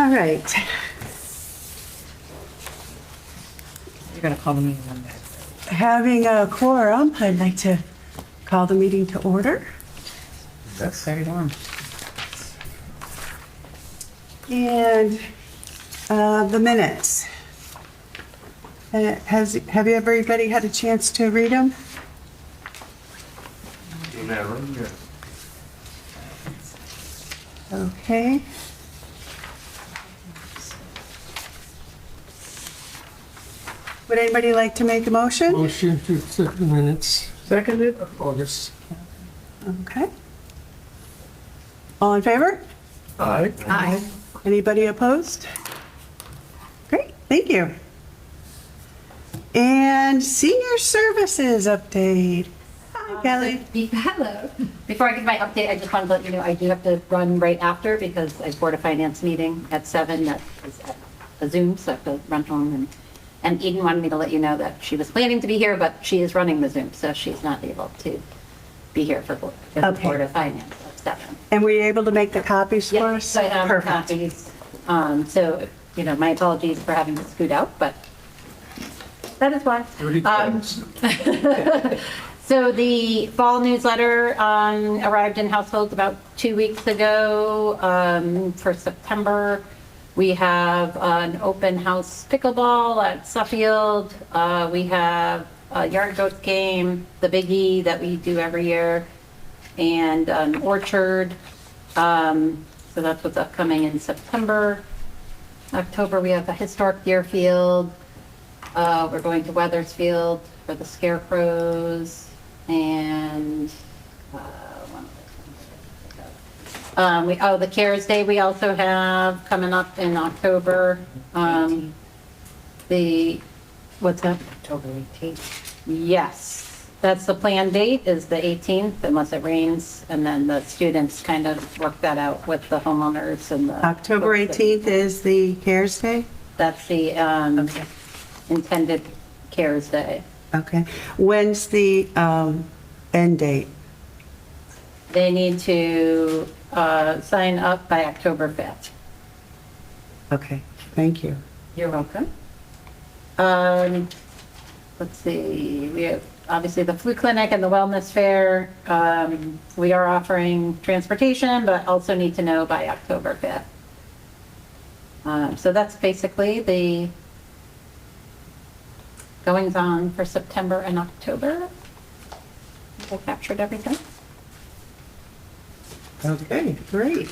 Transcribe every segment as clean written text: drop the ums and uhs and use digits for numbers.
All right. You're going to call the meeting on that. Having a quorum, I'd like to call the meeting to order. That's very on. And the minutes. Have everybody had a chance to read them? Okay. Would anybody like to make a motion? Motion to accept the minutes Seconded? of August. Okay. All in favor? Aye. Aye. Anybody opposed? Great, thank you. And senior services update. Hi, Kelly. Hello. Before I give my update, I just wanted to let you know I do have to run right after because I board a finance meeting at 7 that is at a Zoom, so I have to run home. And Eden wanted me to let you know that she was planning to be here, but she is running the Zoom, so she's not able to be here for Board of Finance at 7. And were you able to make the copies for Yes, us? so I have Perfect. copies. So, my apologies for having to scoot out, but that is why. So the fall newsletter arrived in households about 2 weeks ago. For September, we have an open house pickleball at Suffield. We have a yard goats game, the biggie that we do every year, and an orchard. So that's what's upcoming in September. October, we have a historic deerfield. We're going to Weathersfield for the scarecrows. And the CARES Day we also have coming up in October. What's that? October 18th. Yes, that's the planned date is the 18th unless it rains. And then the students kind of work that out with the homeowners and the. October 18th is the CARES Day? That's the intended CARES Day. Okay. When's the end date? They need to sign up by October 5th. Okay, thank you. You're welcome. Let's see, we have obviously the flu clinic and the wellness fair. We are offering transportation, but also need to know by October 5th. So that's basically the goings on for September and October. I captured everything. Okay, great.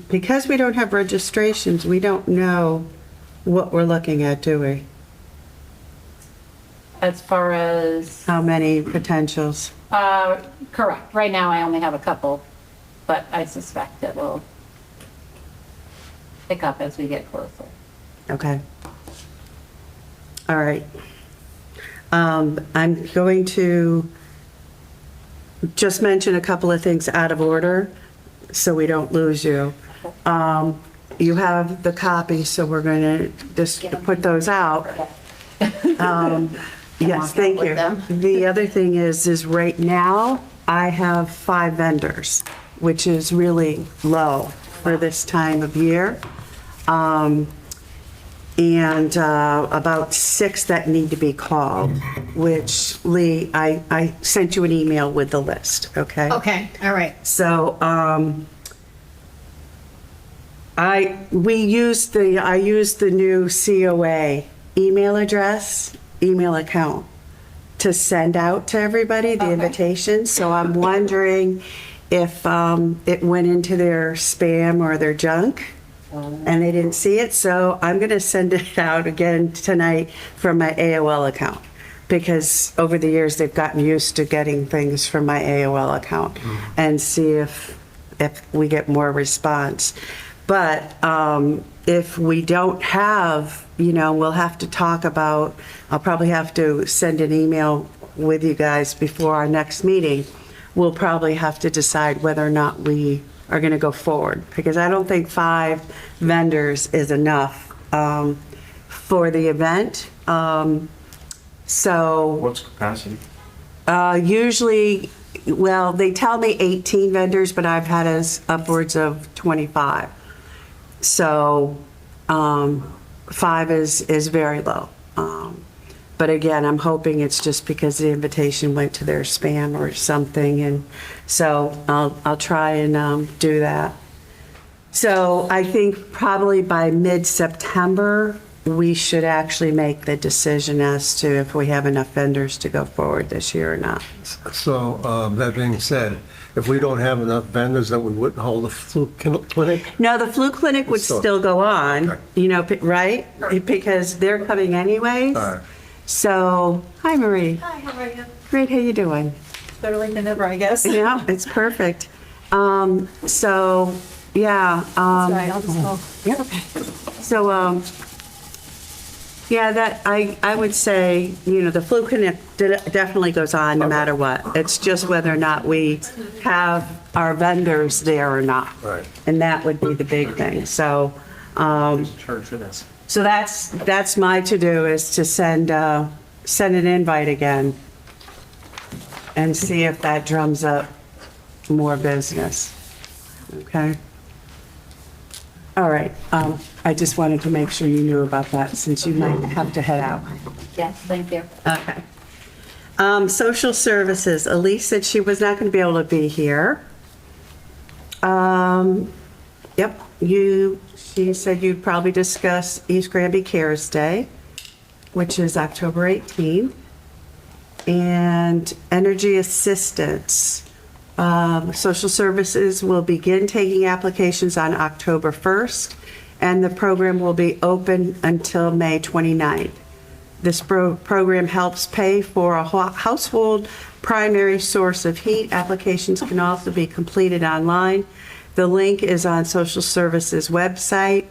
Because we don't have registrations, we don't know what we're looking at, do we? As far as, How many potentials? correct, right now I only have a couple, but I suspect it will pick up as we get closer. Okay. All right. I'm going to just mention a couple of things out of order so we don't lose you. You have the copy, so we're going to just put those out. Yes, thank you. The other thing is right now I have 5 vendors, which is really low for this time of year. And about 6 that need to be called, which Lee, I sent you an email with the list, okay? Okay, all right. So, I used the new COA email account to send out to everybody the invitation. So I'm wondering if it went into their spam or their junk and they didn't see it. So I'm going to send it out again tonight from my AOL account, because over the years they've gotten used to getting things from my AOL account, and see if we get more response. But if we don't have, we'll have to talk about, I'll probably have to send an email with you guys before our next meeting. We'll probably have to decide whether or not we are going to go forward, because I don't think 5 vendors is enough for the event. What's capacity? Usually well, they tell me 18 vendors, but I've had as upwards of 25. So 5 is very low. But again, I'm hoping it's just because the invitation went to their spam or something, and so I'll try and do that. So I think probably by mid-September, we should actually make the decision as to if we have enough vendors to go forward this year or not. So, that being said, if we don't have enough vendors, then we wouldn't hold the flu clinic? No, the flu clinic would still go on, Okay. you know, right? Because they're coming anyways. All right. So, hi Marie. Hi, how are you? Great, how you doing? Better late than never, I guess. Yeah, it's perfect. So, yeah. Sorry, I'll just go. Yeah. So, yeah, that, I would say, you know, the flu clinic definitely goes on no matter what. It's just whether or not we have our vendors there or not. Right. And that would be the big thing. So, Charge for this. so that's my to-do, is to send an invite again and see if that drums up more business. Okay? All right, I just wanted to make sure you knew about that, since you might have to head out. Yes, thank you. Okay. Social services, Elise said she was not going to be able to be here. Yep, she said you'd probably discuss East Granby Cares Day, which is October 18th, and energy assistance. Social services will begin taking applications on October 1st, and the program will be open until May 29th. This program helps pay for a household primary source of heat. Applications can also be completed online. The link is on social services website,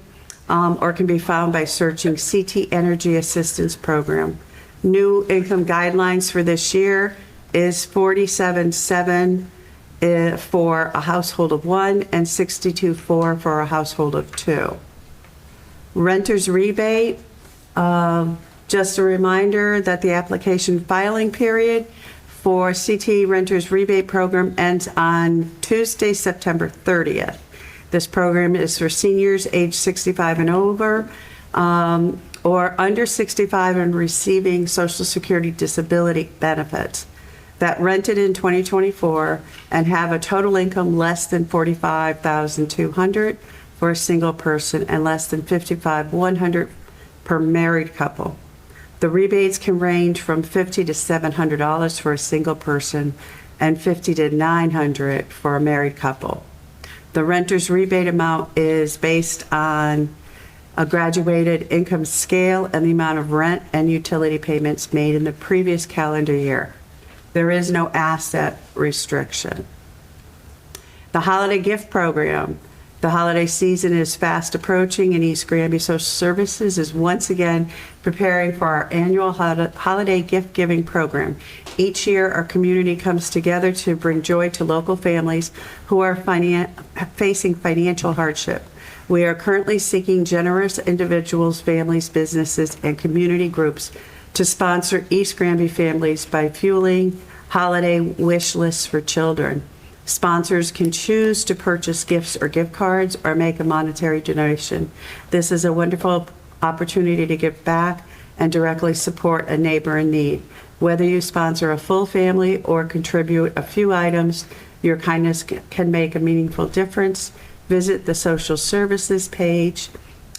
or can be found by searching CT Energy Assistance Program. New income guidelines for this year is 47.7 for a household of 1 and 62.4 for a household of 2. Renter's rebate, just a reminder that the application filing period for CT Renter's Rebate Program ends on Tuesday, September 30th. This program is for seniors age 65 and over, or under 65 and receiving Social Security disability benefits that rented in 2024 and have a total income less than $45,200 for a single person and less than $55,100 per married couple. The rebates can range from $50 to $700 for a single person and $50 to $900 for a married couple. The renter's rebate amount is based on a graduated income scale and the amount of rent and utility payments made in the previous calendar year. There is no asset restriction. The holiday gift program. The holiday season is fast approaching, and East Granby Social Services is once again preparing for our annual holiday gift giving program. Each year, our community comes together to bring joy to local families who are facing financial hardship. We are currently seeking generous individuals, families, businesses, and community groups to sponsor East Granby families by fueling holiday wish lists for children. Sponsors can choose to purchase gifts or gift cards or make a monetary donation. This is a wonderful opportunity to give back and directly support a neighbor in need. Whether you sponsor a full family or contribute a few items, your kindness can make a meaningful difference. Visit the social services page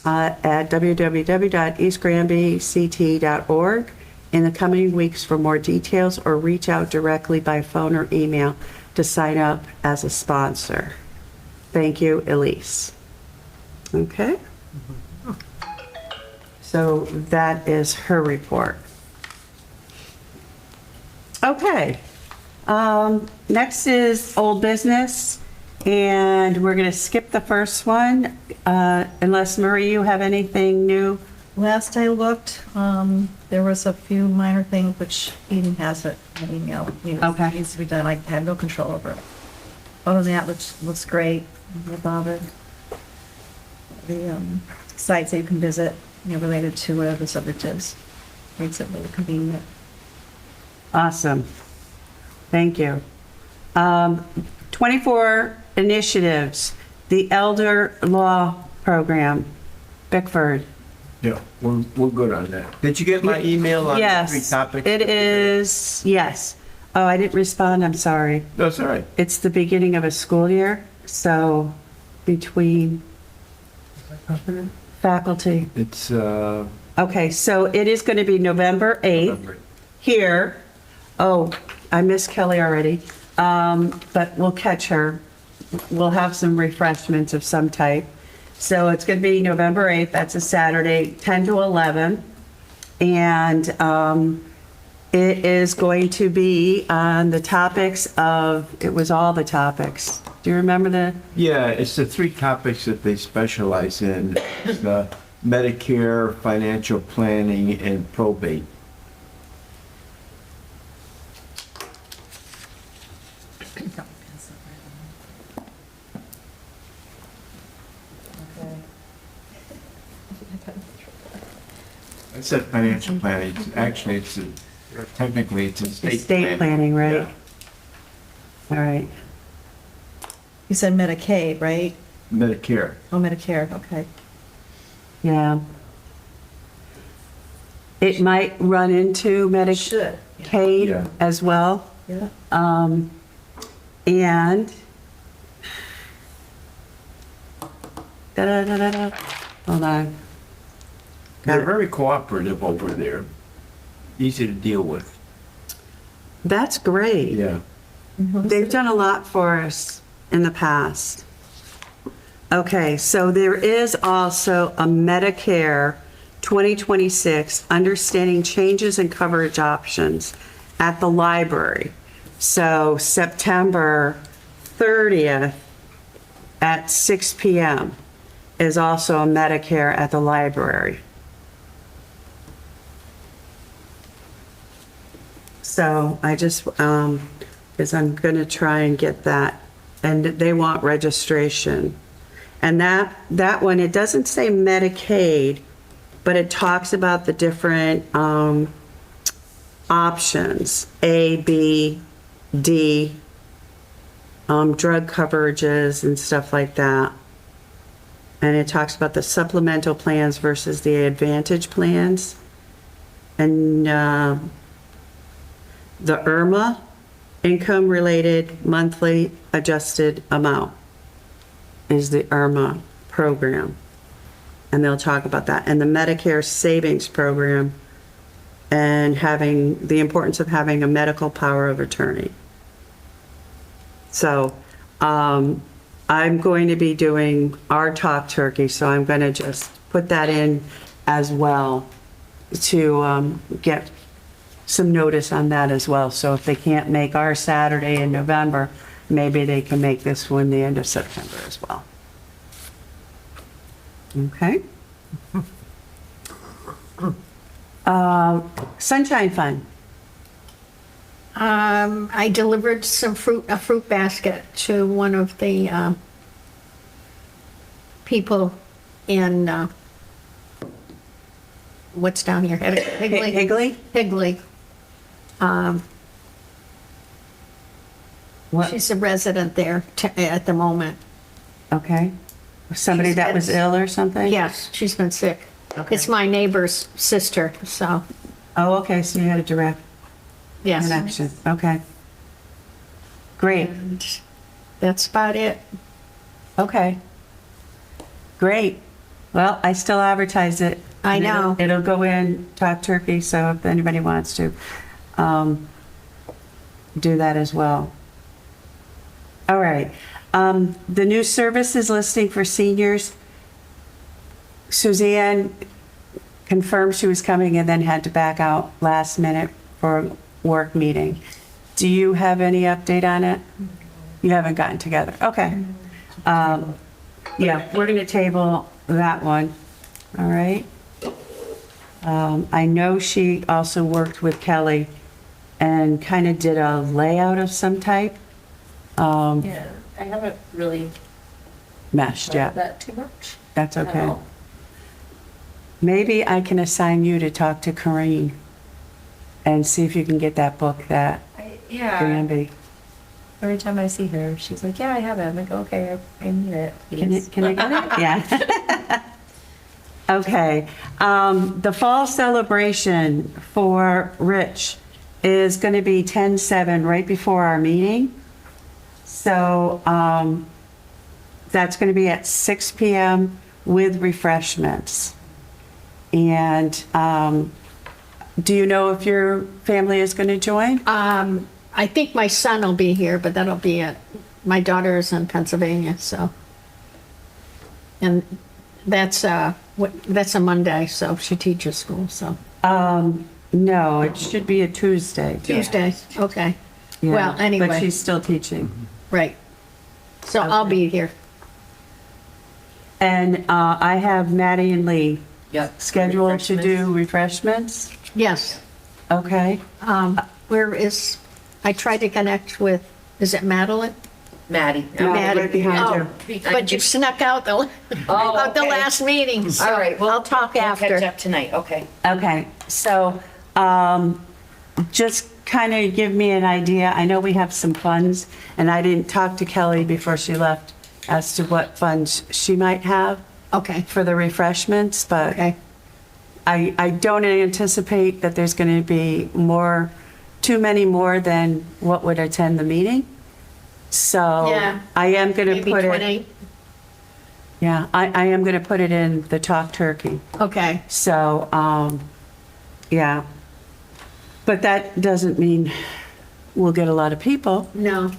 at www.eastgranbyct.org in the coming weeks for more details, or reach out directly by phone or email to sign up as a sponsor. Thank you, Elise. Okay. So that is her report. Okay. Next is old business, and we're going to skip the first one, unless, Marie, you have anything new? Last I looked, there was a few minor things which Eden has it in an email. Okay. Needs to be done. I have no control over it. Other than that, looks great. No bother. The sites that you can visit, related to whatever the subject is, makes it really convenient. Awesome. Thank you. 24 initiatives, the elder law program, Bickford. Yeah, we're good on that. Did you get my email on the 3 Yes, topics? it is, yes. Oh, I didn't respond, I'm sorry. That's all right. It's the beginning of a school year, so between faculty. It's, Okay, so it is going to be November 8th here. Oh, I missed Kelly already, but we'll catch her. We'll have some refreshments of some type. So it's going to be November 8th, that's a Saturday, 10 to 11. And it is going to be on the topics of, it was all the topics. Do you remember the? yeah, it's the 3 topics that they specialize in. It's the Medicare, financial planning, and probate. I said financial planning. Actually, technically, it's estate planning. Estate planning, right? Yeah. All right. You said Medicaid, right? Medicare. Oh, Medicare, okay. Yeah. It might run into Should. Medicaid Yeah. as well. Yeah. And da-da-da-da-da. Hold on. They're very cooperative over there. Easy to deal with. That's great. Yeah. They've done a lot for us in the past. Okay, so there is also a Medicare 2026 Understanding Changes in Coverage Options at the library. So September 30th at 6 p.m. is also a Medicare at the library. So I just, because I'm going to try and get that, and they want registration. And that one, it doesn't say Medicaid, but it talks about the different options, A, B, D, drug coverages and stuff like that. And it talks about the supplemental plans versus the advantage plans. And the IRMA, income-related monthly adjusted amount, is the IRMA program. And they'll talk about that. And the Medicare Savings Program, and having the importance of having a medical power of attorney. So I'm going to be doing our Talk Turkey, so I'm going to just put that in as well to get some notice on that as well. So if they can't make our Saturday in November, maybe they can make this one the end of September as well. Okay. Sunshine Fund. I delivered a fruit basket to one of the people in, what's down here? Higley? Higley? Higley. What? She's a resident there at the moment. Okay. Somebody that was ill or something? Yes, she's been sick. Okay. It's my neighbor's sister, so, Oh, okay, so you had a direct yes. connection. Okay. Great. And that's about it. Okay. Great. Well, I still advertise it. I know. It'll go in Talk Turkey, so if anybody wants to do that as well. All right. The new services listing for seniors, Suzanne confirmed she was coming and then had to back out last minute for a work meeting. Do you have any update on it? You haven't gotten together. Okay. Yeah, we're going to table that one. All right. I know she also worked with Kelly and kind of did a layout of some type. Yeah, I haven't really Meshed, tried yeah. that too much. That's at okay. all. Maybe I can assign you to talk to Corinne and see if you can get that book that Yeah, Granby. Every time I see her, she's like, yeah, I have it. I'm like, okay, I need it. Can I get it? Yeah. Okay. The fall celebration for Rich is going to be 10/7, right before our meeting. So that's going to be at 6 p.m. with refreshments. And do you know if your family is going to join? I think my son will be here, but that'll be it. My daughter is in Pennsylvania, so. And that's a Monday, so she teaches school, so. No, it should be a Tuesday. Tuesday, okay. Yeah, Well, anyway. But she's still teaching. Right. So I'll be here. And I have Maddie and Lee Yep. scheduled to do refreshments. Yes. Okay. I tried to connect with, is it Madeline? Maddie. Maddie. right behind you. But you snuck out the okay. last meeting, so All right, well, I'll talk we'll catch after. up tonight, okay. Okay, so just kind of give me an idea. I know we have some funds, and I didn't talk to Kelly before she left as to what funds she might have Okay, for the refreshments, but okay. I don't anticipate that there's going to be too many more than what would attend the meeting. So Yeah. I am going to Maybe put it, 20. yeah, I am going to put it in the talk turkey. Okay, So, yeah. But that doesn't mean we'll get a lot of people. no.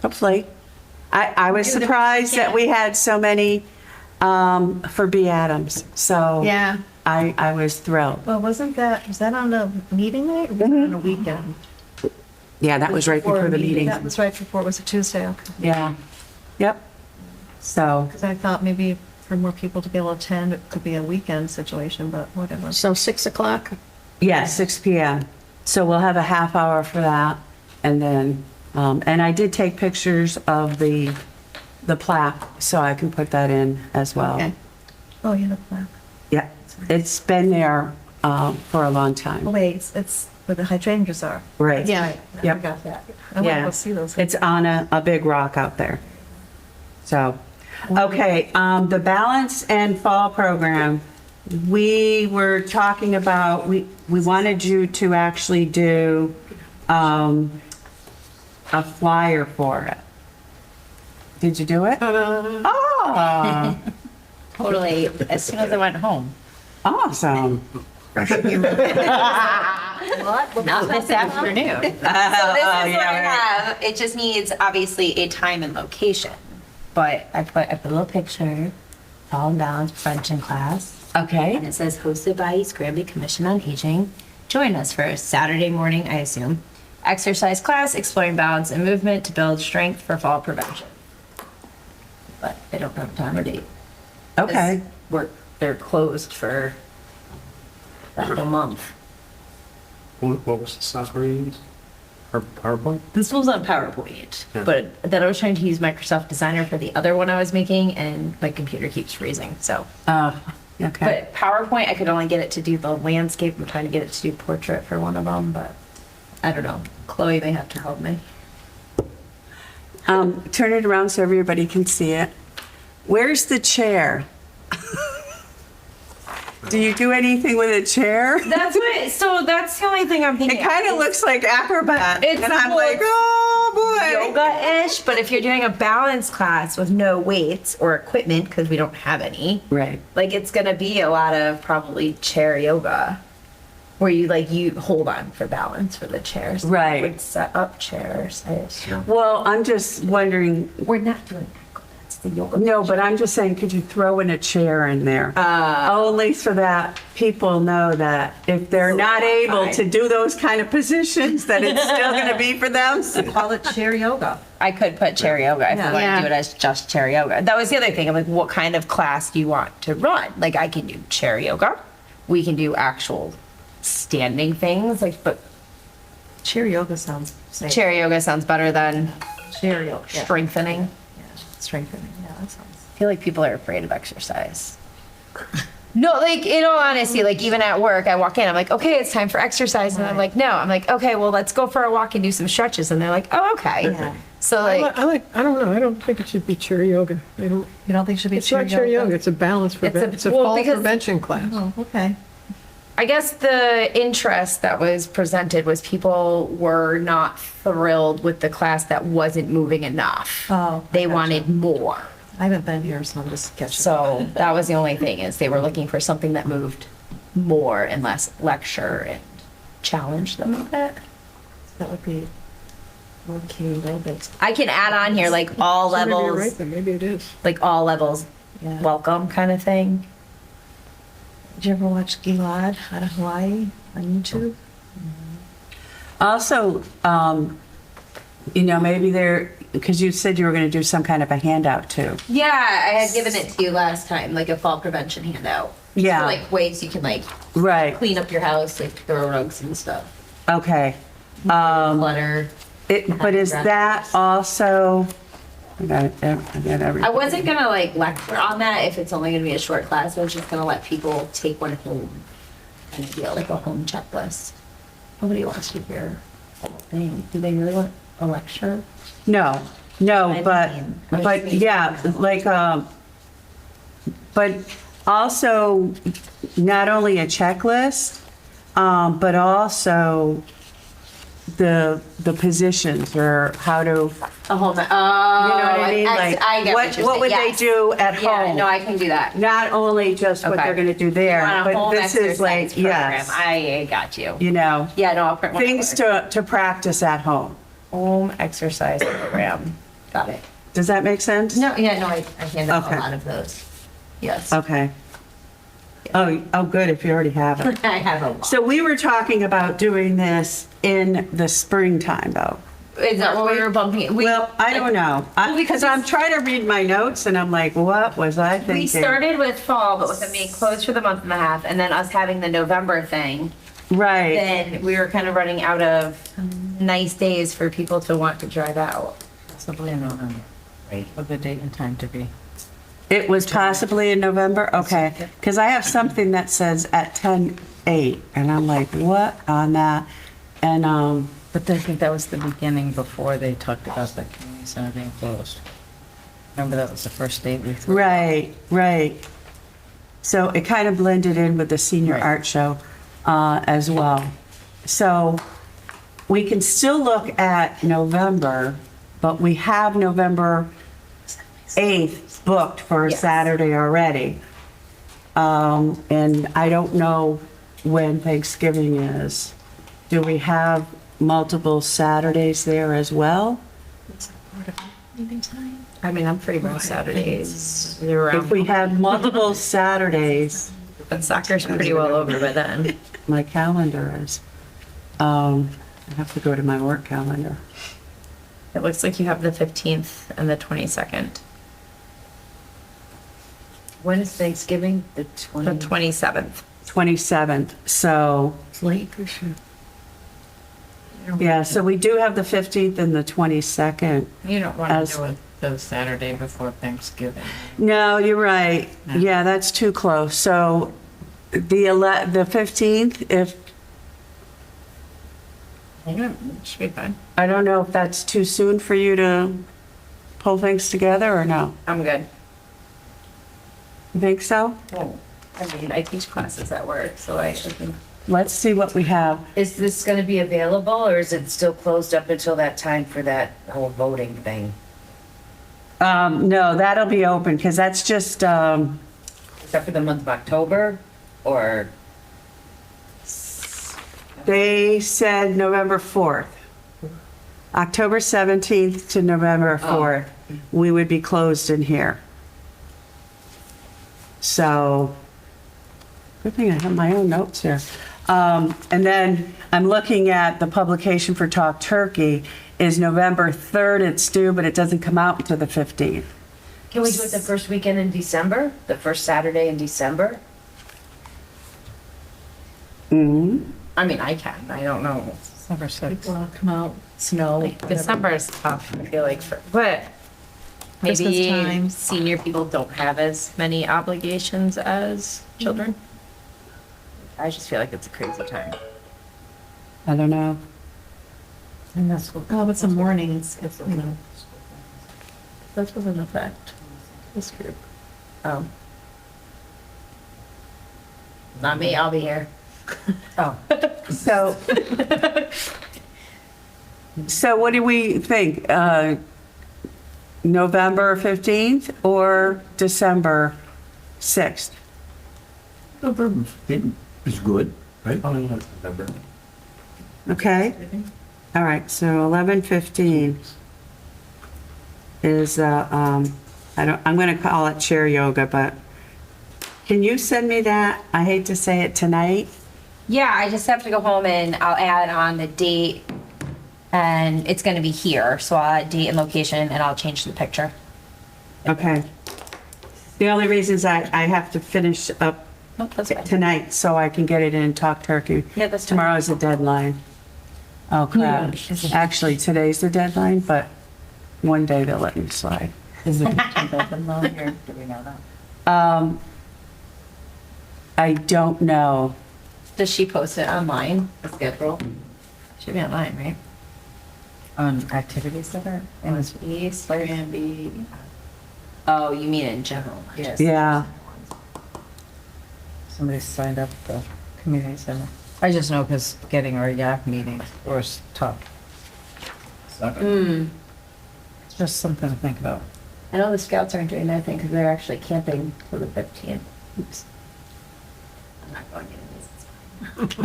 Hopefully. I was surprised that we had so many for B. Adams. So Yeah. I was thrilled. Well, was that on a meeting night or was it on a weekend? Yeah, that was right before the meeting. That was right before, it was a Tuesday, okay. Yeah. Yep. So, Because I thought maybe for more people to be able to attend, it could be a weekend situation, but whatever. So 6 o'clock? yeah, 6 p.m. So we'll have a half hour for that. And then, and I did take pictures of the plaque, so I can put that in as well. Okay. Oh, you know, plaque. Yeah, it's been there for a long Oh, time. wait, it's where the hydrangeas are. Right. Yeah. I Yep. got that. I want to Yeah. go see those. It's on a big rock out there. So, okay, the balance and fall program. We were talking about, we wanted you to actually do a flyer for it. Did you do it? Oh, Totally, as soon as I went home. awesome. Not this afternoon. So this is what I have. It just needs obviously a time and location. But I put a little picture, Fall and Balance Prevention class. Okay. And it says hosted by East Granby Commission on Aging. Join us for a Saturday morning, I assume. Exercise class, exploring balance and movement to build strength for fall prevention. But I don't have a time or date. Okay. They're closed for that whole month. What was the salary? Or PowerPoint? This was on PowerPoint, Yeah. but then I was trying to use Microsoft Designer for the other one I was making, and my computer keeps freezing, so. Okay. But PowerPoint, I could only get it to do the landscape. I'm trying to get it to do portrait for one of them, but I don't know. Chloe may have to help me. Turn it around so everybody can see it. Where's the chair? Do you do anything with a chair? So that's the only thing I'm thinking. It kind of looks like acrobat. It's- And I'm well, like, oh boy. yoga-ish, but if you're doing a balance class with no weights or equipment, because we don't have any, Right. like it's gonna be a lot of probably chair yoga, where you hold on for balance for the chairs. Right. Would set up chairs, I assume. Well, I'm just wondering, We're not doing acrobats, the yoga. no, but I'm just saying, could you throw in a chair in there? Only so that people know that if they're not able to do those kind of positions, that it's still going to be for them. Call it chair yoga. I could put chair yoga if I wanted Yeah. to do it as just chair yoga. That was the other thing. I'm like, what kind of class do you want to run? Like, I can do chair yoga. We can do actual standing things. Like, but Chair yoga sounds safe. chair yoga sounds better than Chair yoga. Yeah. strengthening. Strengthening, yeah, that sounds. I feel like people are afraid of exercise. No, like in all honesty, like even at work, I walk in, I'm like, okay, it's time for exercise, and I'm like, no, I'm like, okay, well, let's go for a walk and do some stretches, and they're like, oh, okay. Yeah. So like, I don't know, I don't think it should be chair yoga. I don't, You don't think it should be it's not chair yoga, it's a balance, it's a well, fall because- prevention class. Oh, okay. I guess the interest that was presented was people were not thrilled with the class that wasn't moving enough. Oh, They gotcha. wanted more. I haven't been here, so I'm just catching. So that was the only thing, is they were looking for something that moved more and less lecture and challenge them a bit. That would be okay, a little bit. I can add on here like all So maybe you're right, levels, then maybe it is. like all levels Yeah. welcome kind of thing. Did you ever watch Gilad out of Hawaii on YouTube? Also, maybe because you said you were going to do some kind of a handout too. Yeah, I had given it to you last time, like a fall prevention handout. Yeah. So, like ways you can like Right, clean up your house, like throw rugs and stuff. okay. Clutter. But is that also, I got everything. I wasn't gonna like lecture on that if it's only gonna be a short class. I was just gonna let people take one home and feel like a home checklist. Nobody wants to hear the whole thing. Do they really want a lecture? No, I but, mean, but yeah, like, but also not only a checklist, but also the positions or how to, A home. Oh, you know what I mean? Like, I get what you're what would saying. they Yes. do at Yeah, home? no, I can do that. Not only just what Okay. they're gonna do You there, want a but home this is like, exercise program. yes, I got you. Yeah, No, I'll print one. things out. to practice at home. Home exercise program. Got it. Does that make sense? No, I hand out Okay. a lot of those. Yes. Okay. Oh, good, if you already have it. I have a lot. So we were talking about doing this in the springtime, though. Is that what we were bumping? Well, I don't know, because I'm trying to read my notes and I'm like, what was I thinking? We started with fall, but with it being closed for the month and a half, and then us having the November thing, Right, then we were kind of running out of nice days for people to want to drive out. Possibly in November. Right. What the date and time to be? it was possibly in November, okay, because I have something that says at 10:08, and I'm like, what on that? And, But I think that was the beginning before they talked about the community center being closed. Remember that was the first date we threw? right. So it kind of blended in with the senior Right. art show as well. So we can still look at November, but we have November 8th booked for a Yes. Saturday already. And I don't know when Thanksgiving is. Do we have multiple Saturdays there as well? I mean, I'm pretty much Saturdays year If we had multiple Saturdays, but soccer's pretty well over by then. my calendar is, I have to go to my work calendar. It looks like you have the 15th and the 22nd, When is Thanksgiving? The the 27th. 27th, so, It's late for sure. yeah, so we do have the 15th and the 22nd. You don't want As- to do it the Saturday before Thanksgiving. No, you're right. Yeah, that's too close. So the 15th, if, Yeah, it should be fine. I don't know if that's too soon for you to pull things together or no? I'm good. You think so? Well, I mean, I teach classes at work, so I think. Let's see what we have. Is this going to be available, or is it still closed up until that time for that whole voting thing? No, that'll be open because that's just, Is that for the month of October, or? they said November 4th. October 17th to November 4th, we would be closed in here. So, good thing I have my own notes here. And then I'm looking at the publication for Talk Turkey is November 3rd, it's due, but it doesn't come out until the 15th. Can we do it the first weekend in December? The first Saturday in December? Mm-hmm. I mean, I can. I don't know. December 6th. Well, come out, snow. Like December is tough. I feel like, but Christmas maybe time. senior people don't have as many obligations as children. I just feel like it's a crazy time. I don't know. And that's what. Oh, but some mornings, it's, you know. That doesn't affect this group. Oh. Not me, I'll be here. Oh, So, so what do we think? November 15th or December 6th? November is good, right? Probably not November. Okay. All right, so 11:15 is, I'm going to call it chair yoga, but can you send me that? I hate to say it tonight. Yeah, I just have to go home and I'll add on the date, and it's gonna be here, so I'll add date and location and I'll change the picture. Okay. The only reason is I have to finish up Nope, that's fine. tonight so I can get it in Talk Turkey. Yeah, that's fine. Tomorrow's the deadline. Oh crap. Actually, today's the deadline, but one day they'll let me slide. is the 15th open though, here, do we know that? I don't know. Does she post it online, the schedule? Should be online, right? On activities that are in this. East, Granby. Oh, you mean in general? Yes. Yeah. Somebody signed up the community center. I just know because getting our YAC meetings was tough. Mm. It's just something to think about. I know the scouts aren't doing their thing because they're actually camping for the 15th. Oops. I'm not going into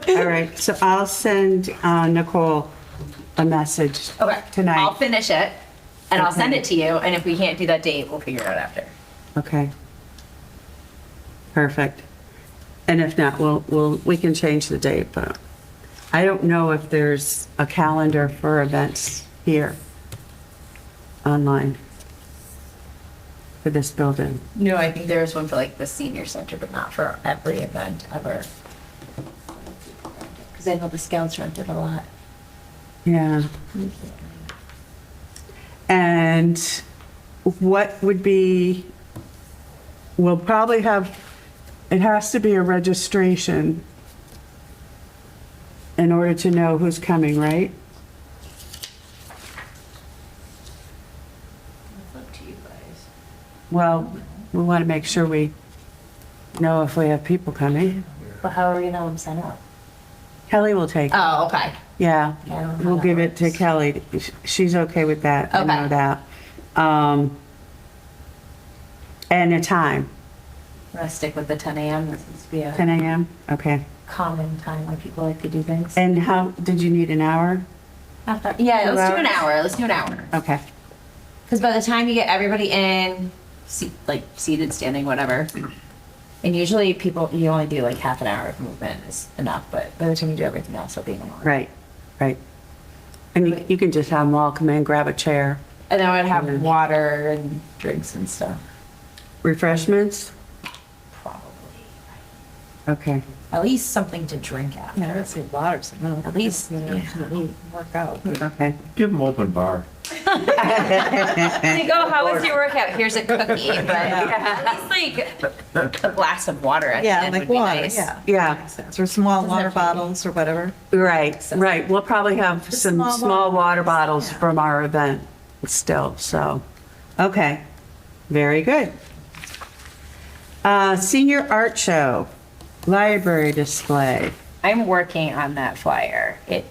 this. All right, so I'll send Nicole a message Okay. I'll tonight. finish it and I'll send Okay. it to you. And if we can't do that date, we'll figure it out after. Okay. Perfect. And if not, we can change the date, but I don't know if there's a calendar for events here online for this building. No, I think there's one for like the senior center, but not for every event ever. Because I know the scouts rented a lot. Yeah. And what would be, we'll probably have, it has to be a registration in order to know who's coming, right? It's up to you guys. Well, we want to make sure we know if we have people coming. But how are we gonna set up? Kelly will take it. Oh, okay. Yeah, Yeah, I don't know how we'll that give it to works. Kelly. She's okay with that. I know Okay. that. And a time, We're gonna stick with the 10 a.m. This seems to be 10 a a.m.? Okay. common time when people like to do things. And how, did you need an hour? Yeah, 2 let's do an hours? hour. Let's do an hour. Okay. Because by the time you get everybody in, like seated, standing, whatever, and usually people, you only do like half an hour of movement is enough, but by the time you do everything else, it'll be an hour. Right, right. And you can just have them all come in, grab a chair. And then we'd have water and drinks and stuff. Refreshments? Probably. Okay. At least something to drink Yeah, after. let's say water, so no. At least, You know, yeah. work out. Okay. Give them open bar. Like, oh, how was your workout? Here's a cookie, but at least like a glass of water at the Yeah, end like would be water, nice. yeah. Yeah, Or small water bottles or whatever. right, right. We'll probably have Just some small small water bottles Yeah. from our event still, so, okay. Very good. Senior art show, library display. I'm working on that flyer. So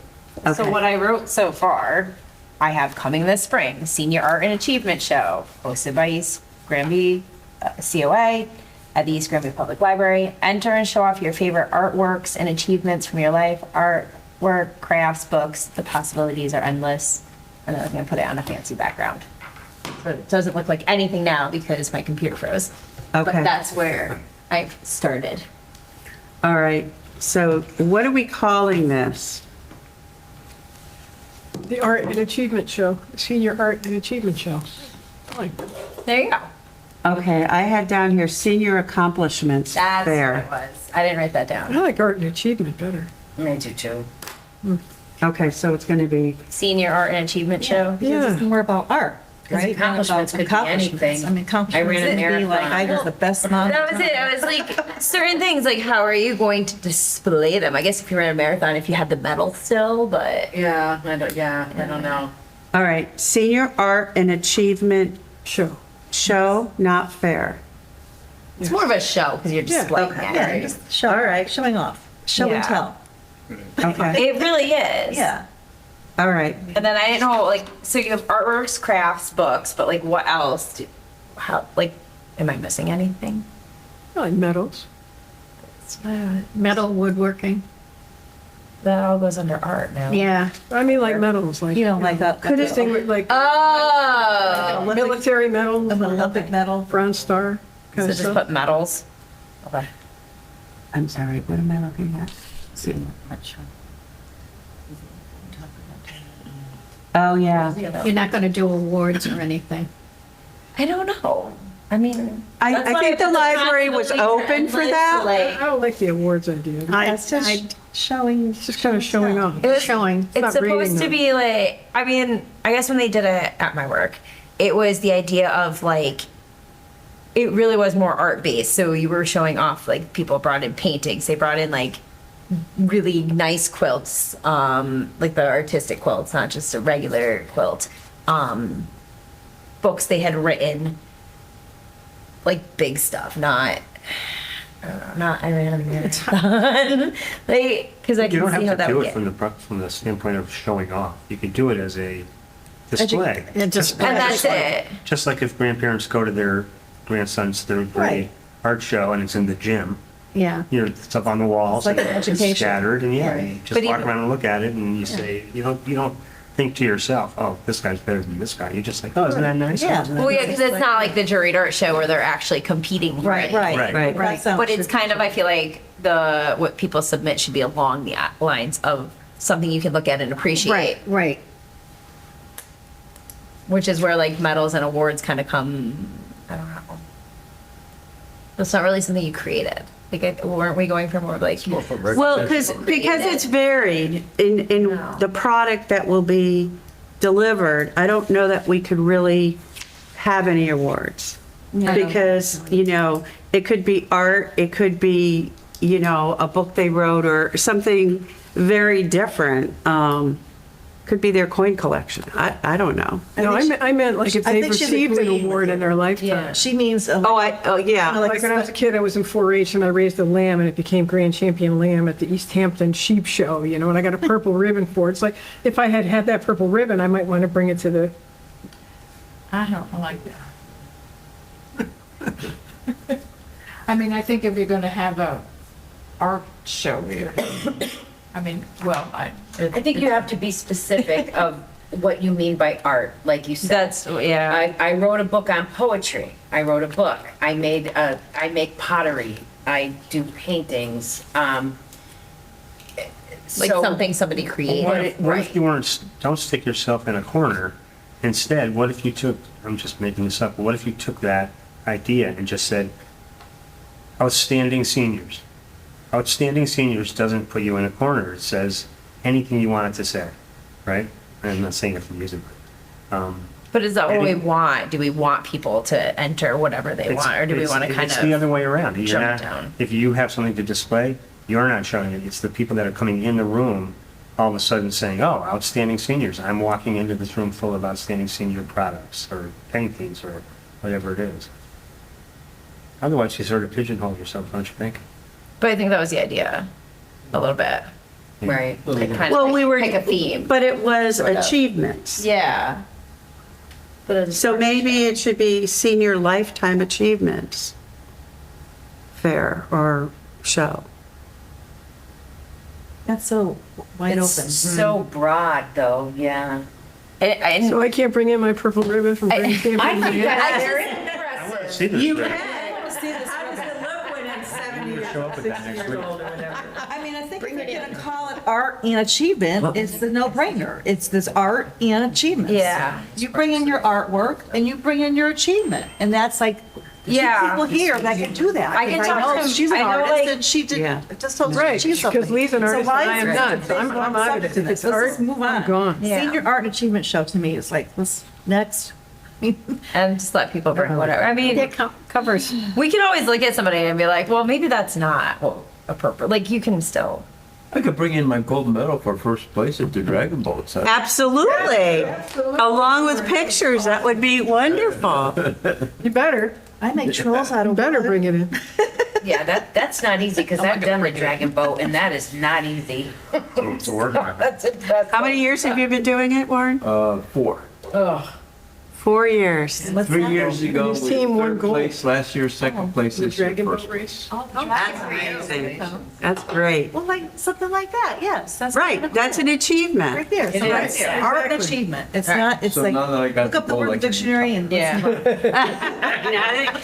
Okay. what I wrote so far, I have coming this spring, Senior Art and Achievement Show, hosted by East Granby COA at the East Granby Public Library. Enter and show off your favorite artworks and achievements from your life, artwork, crafts, books. The possibilities are endless. And then I'm gonna put it on a fancy background. So it doesn't look like anything now because my computer froze. But Okay. that's where I've started. All right, so what are we calling this? The Art and Achievement Show, Senior Art and Achievement Show. I like that. There you go. Okay, I had down here senior accomplishments That's what fair. it was. I didn't write that down. I like Art and Achievement better. Me too, too. Okay, so it's gonna be, Senior Art and Achievement Show. Yeah. It's more about art. right? accomplishments could be Accomplishments. anything. I mean, accomplishments I ran a could be like, marathon. I was the best mom. That was it. I was like, certain things, like, how are you going to display them? I guess if you ran a marathon, if you had the medal still, but Yeah, I don't know. All right, senior art and achievement show, not fair. it's more of a show because you're displaying Okay. it. Yeah, just show, All right. showing off, show and Yeah. tell. Okay, It really is. Yeah. all right. And then I didn't know, like, so you have artworks, crafts, books, but like, what else? How, like, am I missing anything? Like medals. Metal woodworking. That all goes under art now. Yeah. I mean, like medals, like. You know, like that. Could distinguish, like Oh. military medals, An Olympic medal. Bronze Star So kind of just stuff. put medals. Okay. I'm sorry, what am I looking at? Oh, yeah. You're not going to do awards or anything. I don't know. I mean, I that's why think the put library was possibilities open and for lists, that. Like, I don't like the awards idea. It's just showing. It's just kind of showing off. it was Showing. It's not reading supposed to them. be like, I mean, I guess when they did it at my work, it was the idea of like, it really was more art based. So you were showing off, like, people brought in paintings, they brought in like really nice quilts, like the artistic quilts, not just a regular quilt. Books they had written, like big stuff, not. I don't know, not I ran a marathon. Like, because I You can don't see how have to that do would it get. from the standpoint of showing off. You can do it as a display. And just And that's it. Just like if grandparents go to their grandson's third grade art show and it's in the gym, yeah. you know, it's up on the walls, It's like and an it's education. scattered, and yeah, you just But walk even- around and look at it, and you say, you don't think to yourself, oh, this guy's better than this guy. You're just like, oh, isn't that nice? Yeah. Well, yeah, because it's not like the juried art show where they're actually competing. for it. Right. Right. But it's kind of, I feel like what people submit should be along the lines of something you can look at and appreciate, Right, right. which is where like medals and awards kind of come. I don't know. It's not really something you created. Like, weren't we going for more of like? Well, because it's varied in No. the product that will be delivered. I don't know that we could really have any awards. Because, you know, it could be art, it could be, you know, a book they wrote or something very different. Could be their coin collection. I don't know. No, I meant like if I they've think she's received an agreeing award with in their lifetime. She means. Oh, yeah. Like when I was a kid, I was in 4-H and I raised a lamb and it became grand champion lamb at the East Hampton Sheep Show, you know, and I got a purple ribbon for it. It's like, if I had had that purple ribbon, I might want to bring it to the, I don't like that. I mean, I think if you're gonna have a art show here, I mean, well, I think you have to be specific of what you mean by art, like you said. That's yeah. I wrote a book on poetry. I wrote a book. I make pottery. I do paintings. Like So- something somebody created. What if you don't stick yourself in a corner? Instead, what if you took, I'm just making this up, but what if you took that idea and just said, outstanding seniors. Outstanding seniors doesn't put you in a corner. It says anything you want it to say, right? I'm not saying if you use it. But is that what we Any- want? Do we want people to enter whatever they want, or do we want to kind It's the of? other way around. You're jump not- down? If you have something to display, you're not showing it. It's the people that are coming in the room all of a sudden saying, oh, outstanding seniors. I'm walking into this room full of outstanding senior products or paintings or whatever it is. Otherwise, you sort of pigeonhole yourself, don't you think? But I think that was the idea, a little bit. Right. Like kind Well, of we like were, pick a theme. but it was Sort of. achievements. Yeah. But it's So maybe it should be senior lifetime achievements fair or show. That's so wide It's open. so broad, though, yeah. And so I can't bring in my purple ribbon from Grand Champion I think Lamb? that's I very I want to impressive. see this. You thing. can. How does it look when it's 70 I'm gonna show up with that next week. I mean, I think if you're gonna call it art and achievement, it's the no-brainer. It's this art and achievements. Yeah. You bring in your artwork and you bring in your achievement, and that's like, there's Yeah. people here that can do that. I can because talk know to- she's an I know, artist like- and she did, Yeah. just told Right, she's something. because Lee's an So artist why and I is am it- not. So I'm out of it. If it's Let's art, just move I'm on. gone. Yeah. Senior art and achievement show to me is like, let's, next. and just let people bring whatever. I mean, It covers. we can always look at somebody and be like, well, maybe that's not appropriate. Like, you can still. I could bring in my gold medal for first place at the Dragon Boat. So Absolutely. Along with pictures, that would be wonderful. You better, I make trolls out you of better wood. bring it in. Yeah, that's not easy, because I've done the Dragon Boat, and that is not easy. It's a work on it. That's How many years have you been doing it, Warren? 4. 4 years. 3 years ago, His we team won third gold. place. Last year, second place. The This year, Dragon first Boat place. race. That's amazing. That's great. Well, like, something like that, yes, that's. kind Right, of that's cool. an achievement. Right there. So It that's is. art achievement. It's not, it's So like, now that I got look up the gold, I word can- dictionary and. Yeah.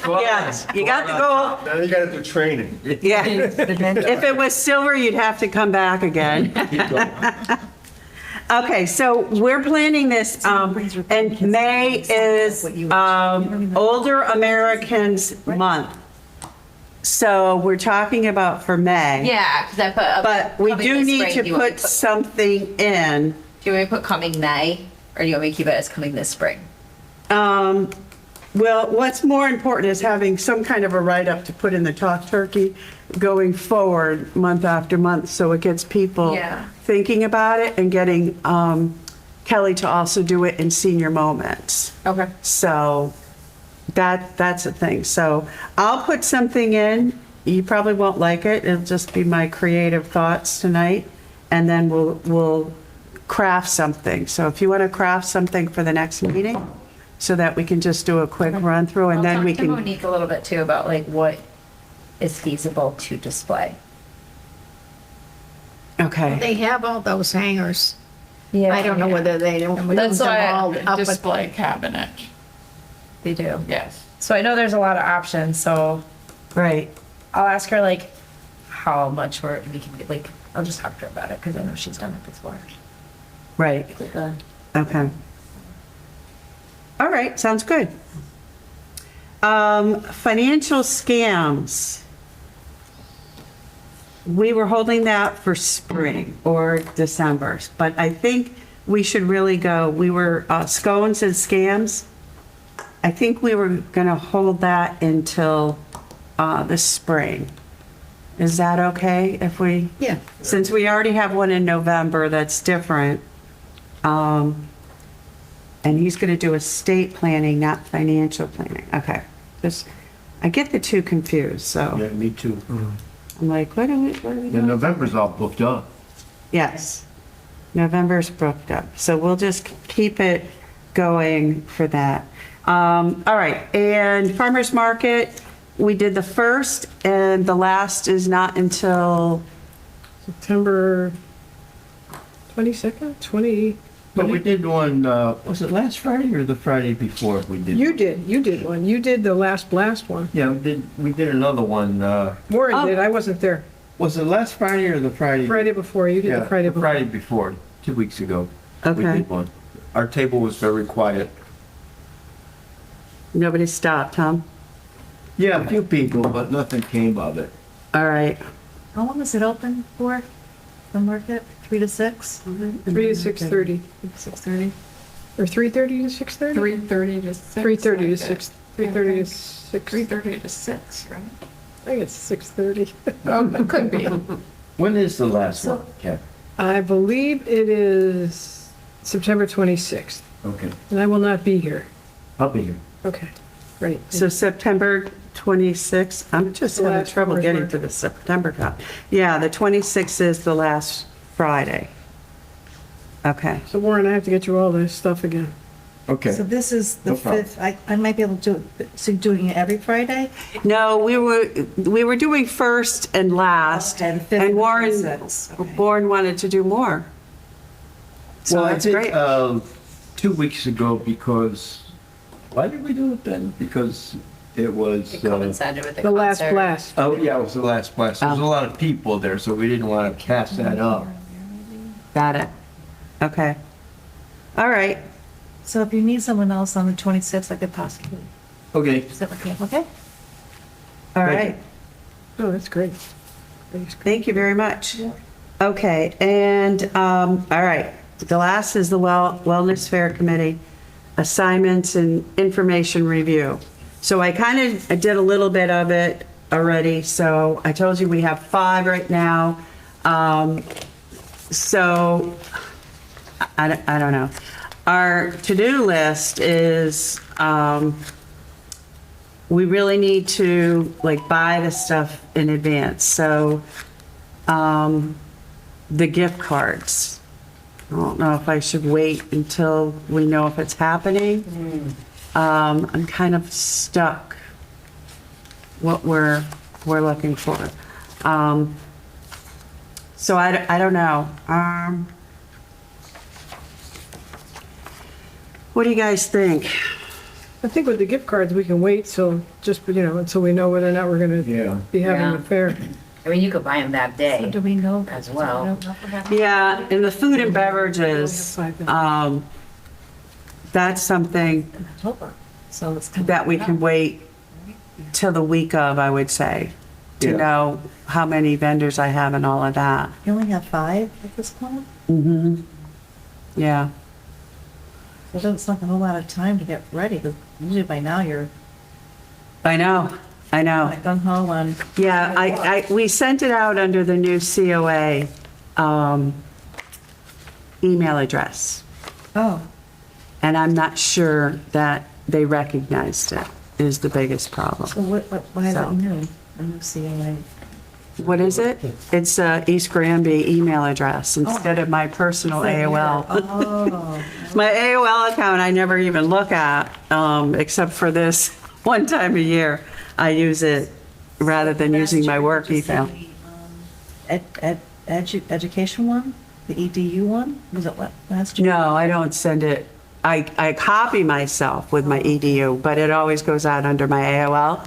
Yes, you got the goal. Now you gotta do training. Yeah. If it was silver, you'd have to come back again. Keep going. Okay, so we're planning this, and May is Older Americans Month. So we're talking about for May. Yeah, because I put. But we coming do this need spring. to Do you want me put something in. Do you want me to put coming May, or do you want me to keep it as coming this spring? Well, what's more important is having some kind of a write-up to put in the Talk Turkey going forward month after month, so it gets people Yeah. thinking about it and getting Kelly to also do it in senior moments. Okay. So that's a thing. So I'll put something in. You probably won't like it. It'll just be my creative thoughts tonight, and then we'll craft something. So if you want to craft something for the next meeting, so that we can just do a quick run through, and then we I'll talk to can. Monique a little bit too about like what is feasible to display. Okay. They have all those hangers. Yeah. I don't know whether they don't. That's them why all up, but Display cabinet, They do. yes. So I know there's a lot of options, so Right. I'll ask her like how much we can get, like, I'll just talk to her about it, because I know she's done it before. Right. Okay. All right, sounds good. Financial scams. We were holding that for spring or December, but I think we should really go, we were, scones and scams. I think we were gonna hold that until, the spring. Is that okay if we? Yeah. Since we already have one in November that's different. And he's going to do estate planning, not financial planning. Okay. Just, I get the two confused, so Yeah, me too. I'm like, what are we The doing? November's all booked up. Yes. November's booked up. So we'll just keep it going for that. All right. And farmer's market, we did the first, and the last is not until, September 22nd, 20. But we did one, was it last Friday or the Friday before we did? You did one. You did the last blast one. Yeah, we did another one, Warren did, I wasn't there. was it last Friday or the Friday? Friday before, you did Yeah, the Friday the before. Friday before, 2 weeks ago. We Okay. did one. Our table was very quiet. nobody stopped, huh? Yeah, a few people, but nothing came of it. All right. How long is it open for, the market? 3 to 6? 3 to 6:30, 6:30? or 3:30 to 6:30? 3:30 to 6. 3:30 to I 6, think. 3:30 to 6. 3:30 to 6, right? I think it's 6:30. Oh, it could be. When is the last one, Kev? I believe it is September 26th, Okay, and I will not be here. I'll be here. Okay, great. So September 26th, I'm just having Last trouble farmer's getting market. to the September count. Yeah, the 26th is the last Friday. Okay. So Warren, I have to get you all this stuff again. Okay. So this is the No problem. 5th. I might be able to do it, so doing it every Friday? No, we were doing first and last, Okay, the 5th and the Warren, 26th, okay. Warren wanted to do more. So Well, I that's did, great. 2 weeks ago because, why did we do it then? Because it was, It coincided with the The last concert. blast. oh, yeah, it was the last blast. There was a lot of people there, so we didn't want to cast that up. Got it. Okay. All right. So if you need someone else on the 26th, I could possibly, Okay. is that okay? Okay? All Thank you. right. Oh, that's great. Thank you very much. Okay, and, all right, the last is the Wellness Fair Committee. assignments and information review. So I did a little bit of it already. So I told you we have 5 right now. So I don't know. Our to-do list is, we really need to like buy the stuff in advance. So, the gift cards. I don't know if I should wait until we know if it's happening. I'm kind of stuck what we're looking for. So I don't know. What do you guys think? I think with the gift cards, we can wait till, just, until we know whether or not we're gonna be having the fair. I mean, you could buy them that day Do we know? as well. Yeah, and the food and beverages, that's something October. So it's coming that we up. can wait till the week of, I would say, to Yeah. know how many vendors I have and all of that. You only have 5 at this point? Yeah. It doesn't take a whole lot of time to get ready, because usually by now you're I know. like gung ho on. Yeah, we sent it out under the new COA email address, Oh, and I'm not sure that they recognized it, is the biggest problem. so why is So. that new? A new COA? What is it? It's East Granby email address instead of my personal AOL. Oh. My AOL account I never even look at, except for this one time a year. I use it rather than using my work email. Education one? The EDU one? Was it last year? No, I don't send it. I copy myself with my EDU, but it always goes out under my AOL.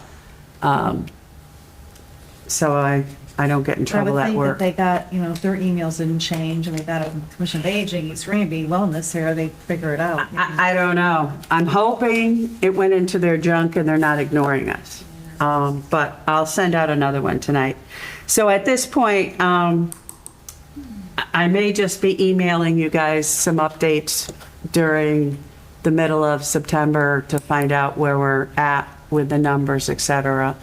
So I don't get in trouble I at would work. think that they got, if their emails didn't change and they got a Commission of Aging, East Granby Wellness here, they'd figure it out. I don't know. I'm hoping it went into their junk and they're not ignoring us. But I'll send out another one tonight. So at this point, I may just be emailing you guys some updates during the middle of September to find out where we're at with the numbers, et cetera.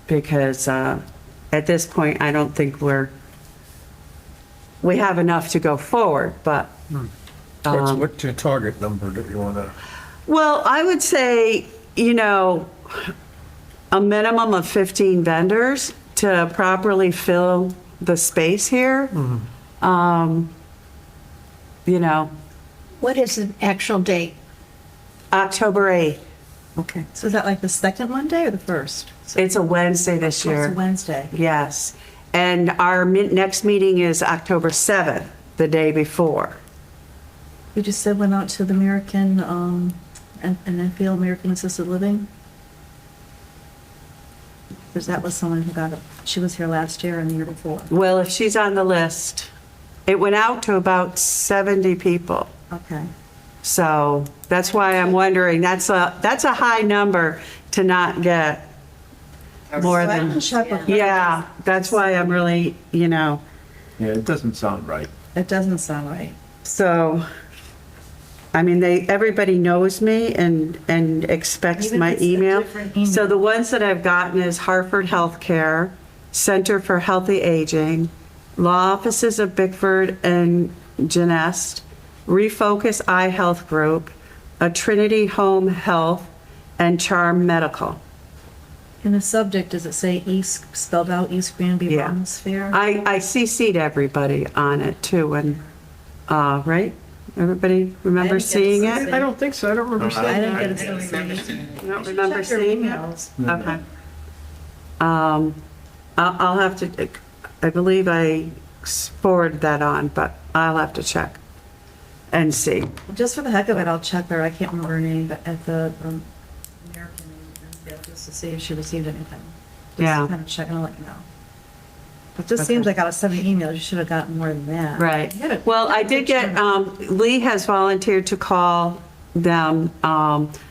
Because at this point, I don't think we have enough to go forward, but. What's your target number that you want to? Well, I would say, a minimum of 15 vendors to properly fill the space here. What is the actual date? October 8th. Okay. So is that like the second Monday or the first? It's a Wednesday this Oh, year. It's a Wednesday. Yes. And our next meeting is October 7th, the day before. You just said went out to the American, and Enfield American Assisted Living? Because that was someone who she was here last year and the year before. Well, if she's on the list, it went out to about 70 people. Okay. So that's why I'm wondering, that's a high number to not get more So I than, can check with her. yeah, that's why I'm really, Yeah, it doesn't sound right. It doesn't sound right. so, I mean, everybody knows me and expects Even my if it's a email. different email. So the ones that I've gotten is Hartford Healthcare, Center for Healthy Aging, Law Offices of Bickford and Genest, Refocus Eye Health Group, a Trinity Home Health, and Charm Medical. In the subject, does it say East, spelled out East Granby Yeah. Wellness Fair? I CC'd everybody on it too, and, right? Everybody remember didn't get seeing to see it? I don't think so. I don't remember I seeing didn't that. get a sense. You don't remember seeing it? emails. Okay. I'll have to, I believe I forwarded that on, but I'll have to check and see. Just for the heck of it, I'll check her. I can't remember her name, but at the American, just to see if she received anything. Yeah. Just kind of check and I'll let you know. It just seems like out of 70 emails, you should have gotten more than that. Right. You had a- Well, I did get, Lee has volunteered to call them.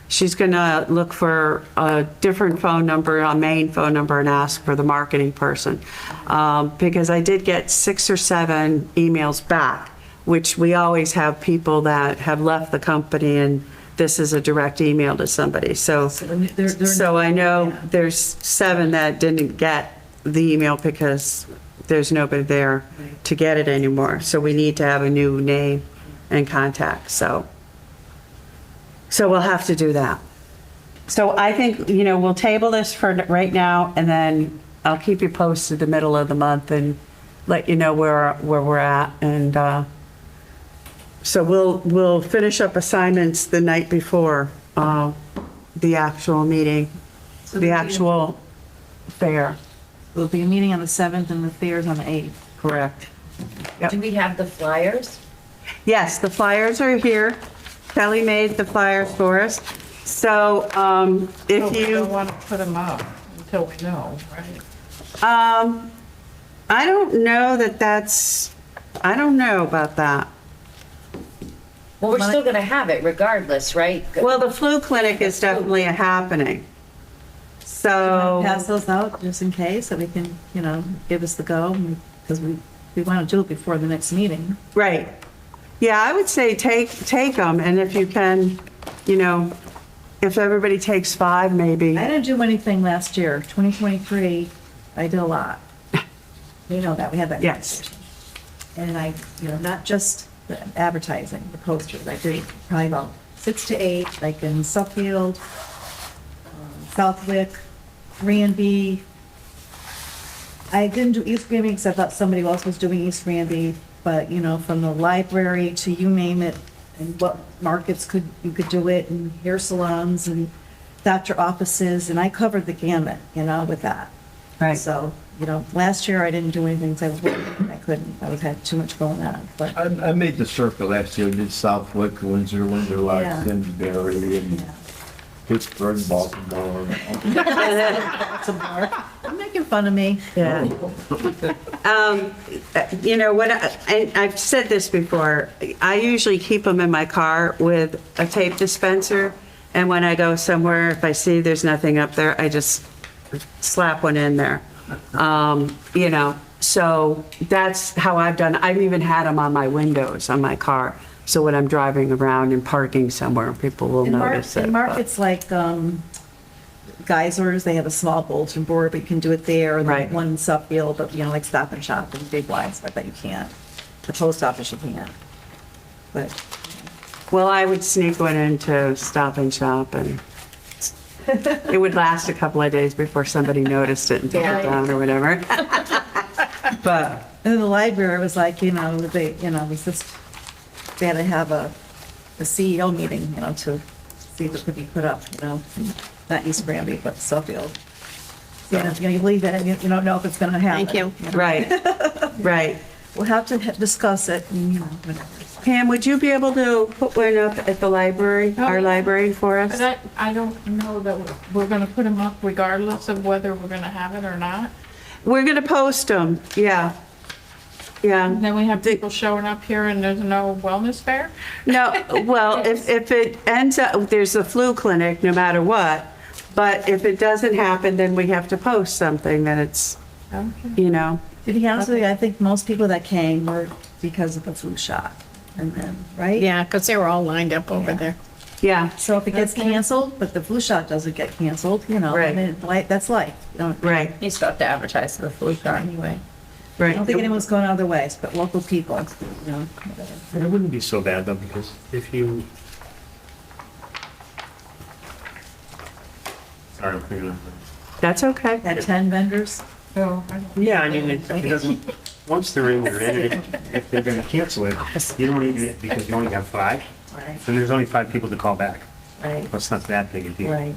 She's going to look for a different phone number, a main phone number, and ask for the marketing person. Because I did get 6 or 7 emails back, which we always have people that have left the company and this is a direct email to somebody. So, so I know there's 7 that didn't get the email because there's nobody there to get it anymore. So we need to have a new name and contact, so we'll have to do that. So I think, we'll table this for right now, and then I'll keep you posted the middle of the month and let you know where we're at. And so we'll finish up assignments the night before the actual meeting, the actual fair. There'll be a meeting on the 7th and the fair's on the 8th. Correct. Do we have the flyers? Yes, the flyers are here. Kelly made the flyers for us. So if We you, don't want to put them up until we know, right? I don't know I don't know about that. Well, we're still gonna have it regardless, right? Well, the flu clinic is definitely happening. So, Pass those out just in case, so we can, give us the go, because we want to do it before the next meeting. right. Yeah, I would say take them, and if you can, if everybody takes 5, maybe. I didn't do anything last year. 2023, I did a lot. You know that, we had that. Yes. And I, not just the advertising, the posters, I did probably about 6 to 8, like in Suffield, Southwick, Granby. I didn't do East Granby because I thought somebody else was doing East Granby, but, from the library to you name it, and what markets you could do it, and hair salons and doctor offices, and I covered the gamut, with that. Right. So, last year I didn't do anything because I was working, I couldn't, had too much going on, but. I made the circle last year, did Southwick, Windsor, Lodge, Yeah. Simsbury, and Yeah. Pittsburgh, Baltimore. You're making fun of me. Yeah. And I've said this before, I usually keep them in my car with a tape dispenser. And when I go somewhere, if I see there's nothing up there, I just slap one in there. So that's how I've done. I've even had them on my windows on my car. So when I'm driving around and parking somewhere, people will notice it. In markets like Geysers, they have a small bulletin board, but you can do it there, and Right. then one in Suffield, but, like Stop and Shop and Big Y's, I bet you can't. The post office you can't. But, Well, I would sneak one into Stop and Shop, and it would last a couple of days before somebody noticed it and took it down or whatever. But, and then the library was like, they was just, they had to have a CEO meeting, to see if it could be put up, not East Granby, but Suffield. You believe it, and you don't know if it's gonna happen. Thank you. right, right. We'll have to discuss it, and, whatever. Pam, would you be able to put one up at the library, our library for us? But I don't know that we're going to put them up regardless of whether we're going to have it or not. We're gonna post them, yeah. Yeah. And then we have people showing up here and there's no wellness fair? No, well, if it ends up, there's a flu clinic, no matter what, but if it doesn't happen, then we have to post something that it's, Okay. To be honest with you, I think most people that came were because of the flu shot, and then, right? Yeah, because they were all lined up over there. yeah, So if it gets canceled, but the flu shot doesn't get canceled, Right. that's life. right, You still have to advertise the flu shot anyway. I don't think right. anyone's going other ways, but local people, whatever. And it wouldn't be so bad though, because if you. Sorry, I'm thinking of. That's okay. Had 10 vendors. So, Yeah, I mean, it doesn't, once they're in, if they're gonna cancel it, you don't need it because you only have 5, Right, and there's only 5 people to call back. right, Well, it's not that big a deal. right.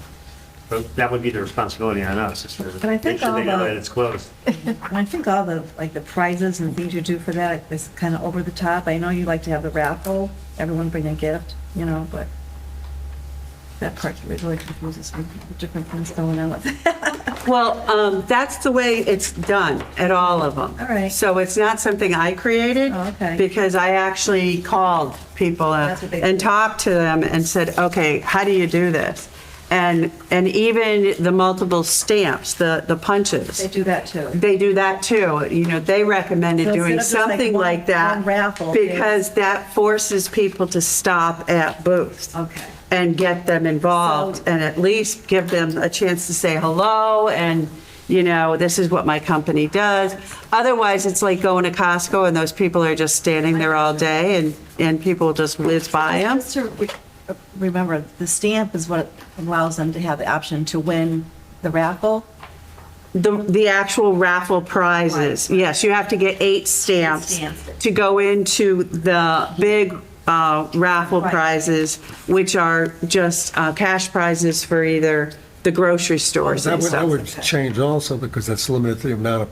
But that would be the responsibility on us, is to But I think make sure they all know the- that it's closed. And I think all the, the prizes and things you do for that is kind of over the top. I know you like to have the raffle, everyone bring a gift, but that part really confuses me, the different things going on with it. Well, that's the way it's done at all of them. All right. So it's not something I created. Oh, okay. Because I actually called people That's what they and do. talked to them and said, okay, how do you do this? And even the multiple stamps, the punches. They do that too. They do that too. They recommended So instead doing of just like something like that. one raffle, Because that forces people to stop at booths. Okay. and get them involved and at least give them a chance to say hello and, you know, this is what my company does. Otherwise, it's like going to Costco and those people are just standing there all day and people just whiz by them. Just to remember, the stamp is what allows them to have the option to win the raffle. The actual raffle prizes, yes, you have to get 8 stamps to go into the big raffle prizes, which are just cash prizes for either the grocery stores and That would stuff. change also because that's limited to the amount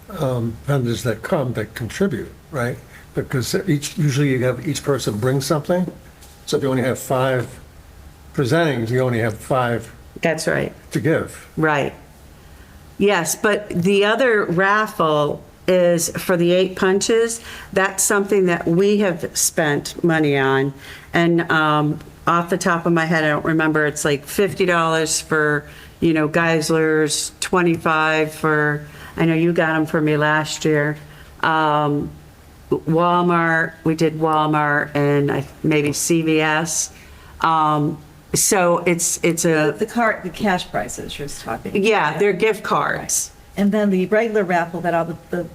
of vendors that come that contribute, right? Because usually you have each person bring something. So if you only have 5 presenting, you only have 5 That's right, to give. right. Yes, but the other raffle is for the 8 punches. That's something that we have spent money on. And off the top of my head, I don't remember, it's like $50 for, you know, Geisler's, $25 for, I know you got them for me last year. Walmart, we did Walmart and maybe CVS. So it's a, The cash prices you're talking. yeah, they're gift cards. And then the regular raffle that all the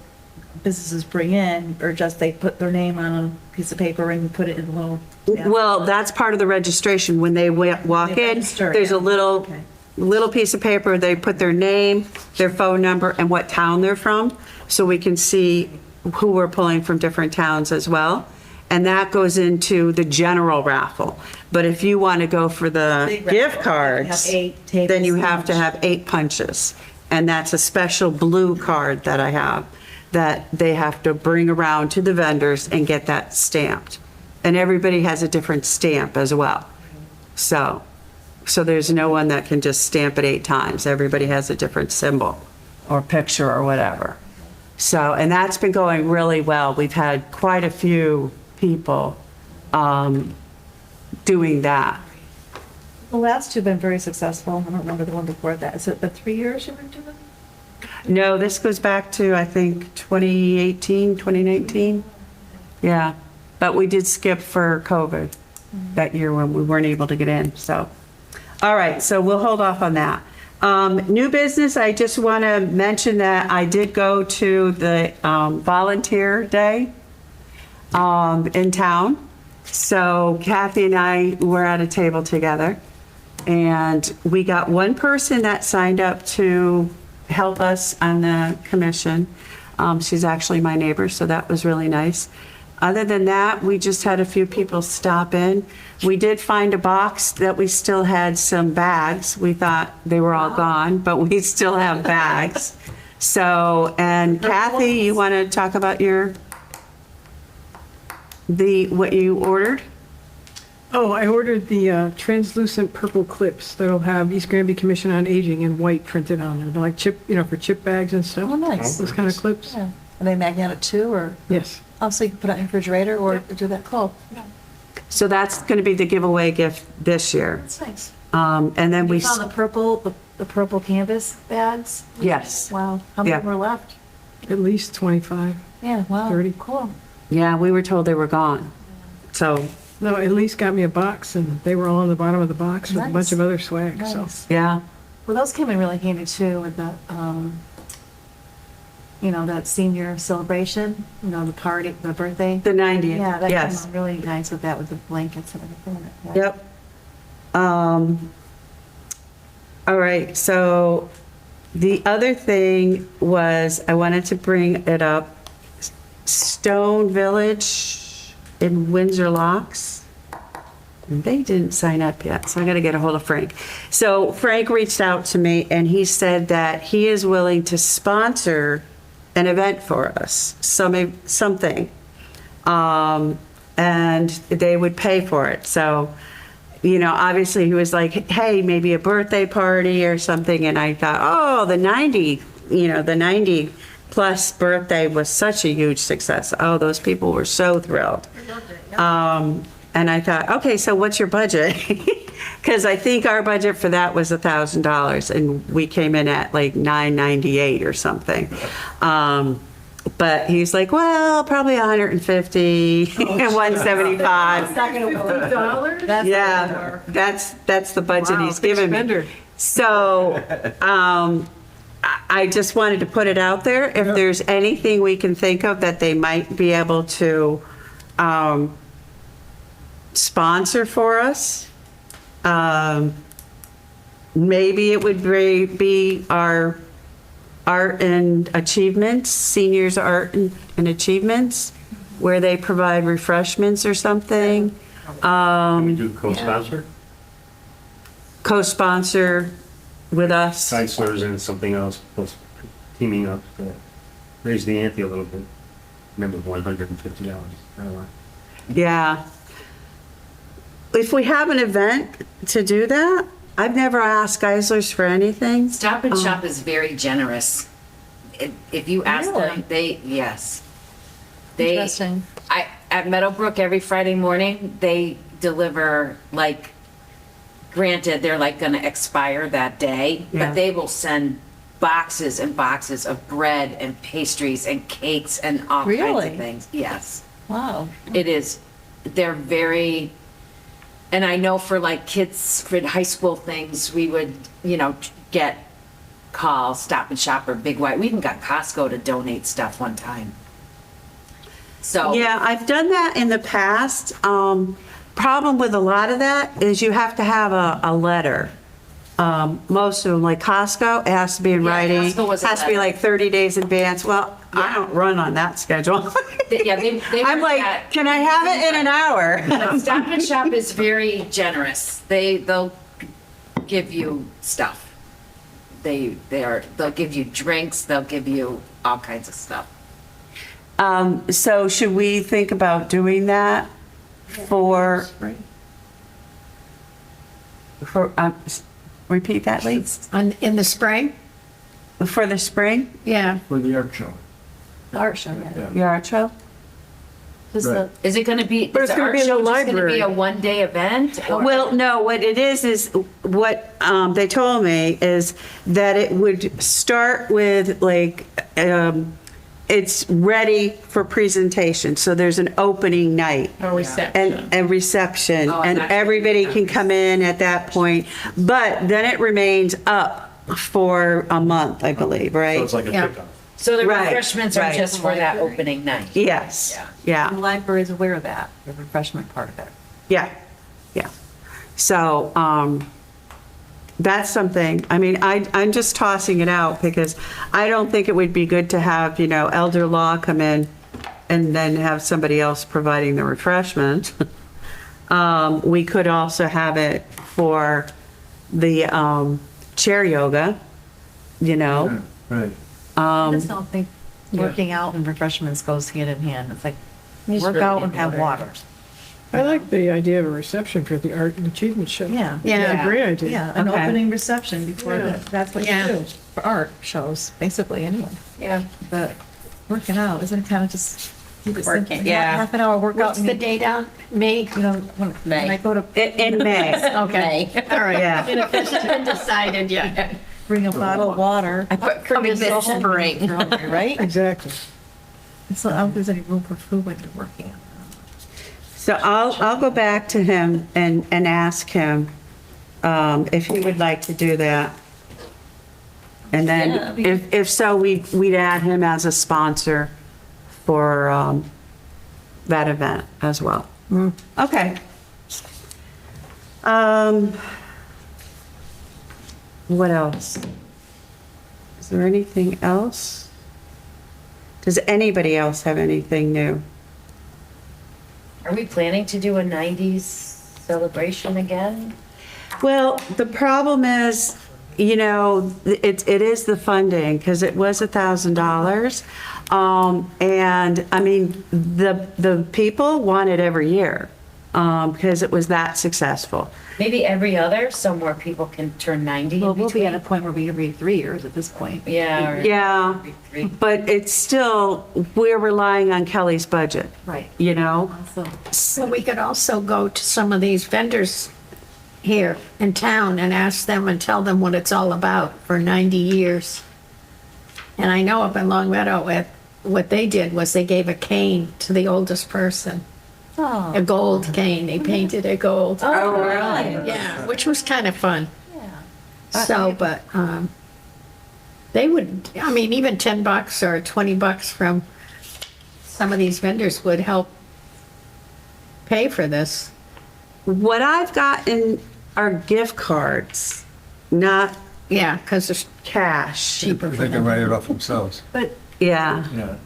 businesses bring in, or just they put their name on a piece of paper and put it in a little. Well, that's part of the registration. When they walk They in, register, there's a yeah. little, Okay. little piece of paper. They put their name, their phone number, and what town they're from, so we can see who we're pulling from different towns as well. And that goes into the general raffle. But if you want to go for the Big gift raffle, cards, have 8 tables then you have to each. have 8 punches. And that's a special blue card that I have, that they have to bring around to the vendors and get that stamped. And everybody has a different stamp as well. So there's no one that can just stamp it 8 times. Everybody has a different symbol or picture or whatever. So, and that's been going really well. We've had quite a few people doing that. The last 2 have been very successful. I don't remember the one before that. Is it the 3 years you've been doing? No, this goes back to, I think, 2018, 2019. Yeah, but we did skip for COVID that year when we weren't able to get in, so. All right, so we'll hold off on that. New business, I just want to mention that I did go to the volunteer day in town. So Kathy and I were at a table together, and we got one person that signed up to help us on the commission. She's actually my neighbor, so that was really nice. Other than that, we just had a few people stop in. We did find a box that we still had some bags. We thought they were all gone, but we still have bags. So, and Kathy, you want to talk about what you ordered? Oh, I ordered the translucent purple clips that'll have East Granby Commission on Aging in white printed on them. They're like chip, for chip bags and stuff. Oh, nice. Those kind of clips. Yeah. Are they magnetic too, or Yes. also you can put it in your refrigerator or do that cold? So that's going to be the giveaway gift this year. That's nice. And then we, You found the purple canvas bags? yes. Wow. How many Yeah. were left? At least 25. Yeah, wow. 30. Cool. Yeah, we were told they were gone. So, No, at least got me a box, and they were all on the bottom of the box with a bunch Nice. of other swag, so. Nice. yeah. Well, those came in really handy too with the, that senior celebration, the party, the birthday. The 90th, Yeah, that came yes. out really nice with that, with the blankets and everything. Yeah. Yep. All right, so the other thing was, I wanted to bring it up, Stone Village in Windsor Locks. They didn't sign up yet, so I gotta get a hold of Frank. So Frank reached out to me and he said that he is willing to sponsor an event for us, something. And they would pay for it. So, obviously he was like, hey, maybe a birthday party or something. And I thought, oh, the 90 plus birthday was such a huge success. Oh, those people were so thrilled. And I thought, okay, so what's your budget? Because I think our budget for that was $1,000, and we came in at like $998 or something. But he's like, well, probably 150 and 175. Yeah, that's the budget he's given me. Spender. So, I just wanted to put it out there. If there's anything we can think of that they might be able to, sponsor for us, maybe it would be our art and achievements, seniors art and achievements, where they provide refreshments or something. Can we do co-sponsor? Co-sponsor with us. Counselors and something else, plus teaming up, raise the ante a little bit. Remember, $150. I don't know. Yeah. If we have an event to do that, I've never asked Geisler's for anything. Stop and Shop is very generous. If you ask them, yes. Interesting. At Meadowbrook, every Friday morning, they deliver, like, granted, they're like gonna expire that day, Yeah. but they will send boxes and boxes of bread and pastries and cakes and all kinds Really? of things. Yes. Wow. It is, they're very, and I know for like kids, for high school things, we would, get calls, Stop and Shop or Big White. We even got Costco to donate stuff one time. So. Yeah, I've done that in the past. Problem with a lot of that is you have to have a letter. Most of them, like Costco, it has to be in Yeah, writing. Costco was a Has to be letter. like 30 days in advance. Well, I Yeah. don't run on that schedule. Yeah, they I'm were like, that- can I have it in an hour? Stop and Shop is very generous. They'll give you stuff. They'll give you drinks, they'll give you all kinds of stuff. So should we think about doing that for, repeat that, Lee? In the spring? For the spring, Yeah. For the art show. Art show, yeah. your art show? Right. Is it gonna be, But is it's the gonna art be in the show just gonna be library. a one-day event? or- Well, no, what it is what they told me is that it would start with like, it's ready for presentation. So there's an opening night. A reception. And reception, Oh, and that's- everybody can come in at that point. But then it remains up for a month, I believe, So right? it's like a Yeah. pickup. So the Right, refreshments are right. just for that opening night? Yes, The yeah, library is aware of that, the refreshment part of it. yeah, yeah. So, that's something, I mean, I'm just tossing it out because I don't think it would be good to have, elder law come in and then have somebody else providing the refreshment. We could also have it for the, chair yoga, Right. I just don't think working out and refreshments goes hand in hand. It's like, work out and have water. I like the idea of a reception for the art and achievement show. Yeah. Yeah. Great idea. Yeah, an Okay. opening reception before, that's what you Yeah. do for art shows, basically, anyway. Yeah. But working out, isn't it kind of just? Working, yeah. Half an hour workout. What's and the you- date on? May? You know, when I go to In May. Okay. All right. Yeah. It hasn't been decided yet. bring a bottle of water. Coming this spring. Right? Exactly. So I don't think there's any room for food when you're working. So I'll go back to him and ask him if he would like to do that. And then if so, we'd add him as a sponsor for that event as well. Okay. What else? Is there anything else? Does anybody else have anything new? Are we planning to do a 90s celebration again? Well, the problem is, it is the funding, because it was $1,000. And, I mean, the people want it every year, because it was that successful. Maybe every other, so more people can turn 90 Well, in we'll be at a between? point where we every 3 years at this point. Yeah. or Yeah, every three. but it's still, we're relying on Kelly's budget, Right. So, So we could also go to some of these vendors here in town and ask them and tell them what it's all about for 90 years. And I know up in Long Meadow what they did was they gave a cane to the oldest person. A gold cane. They painted it gold. Oh, really? Yeah, which was kind of fun. So, but, they would, I mean, even $10 or $20 from some of these vendors would help pay for this. What I've gotten are gift cards, not Yeah, because it's cash. cheaper for They can them. write it off themselves. But Yeah. Yeah.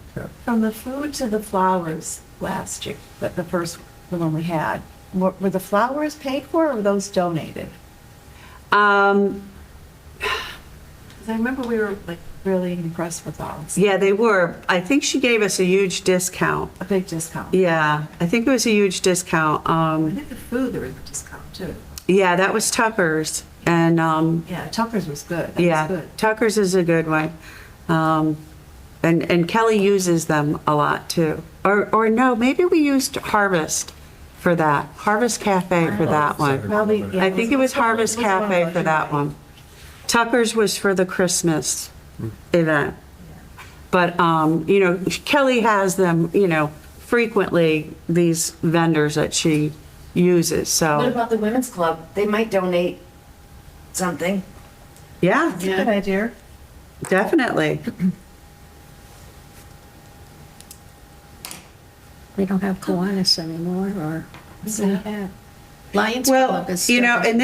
from the food to the flowers last year, the first one we had, were the flowers paid for or were those donated? Um, 'Cause I remember we were like really impressed with those. yeah, they were. I think she gave us a huge discount. A big discount. Yeah, I think it was a huge discount. I think the food, there was a discount too. Yeah, that was Tucker's. And, Yeah, Tucker's was good. That was yeah, good. Tucker's is a good one. And Kelly uses them a lot too. Or no, maybe we used Harvest for that. Harvest Cafe for that one. Probably, yeah, I think it was Harvest one of Cafe those. for that one. Tucker's was for the Christmas event. But, you know, Kelly has them, you know, frequently, these vendors that she uses, What so, about the women's club? They might donate something. yeah, Good idea. definitely. We don't have Kiwanis anymore, or what's that? Lions Well, Club is. you know, still- and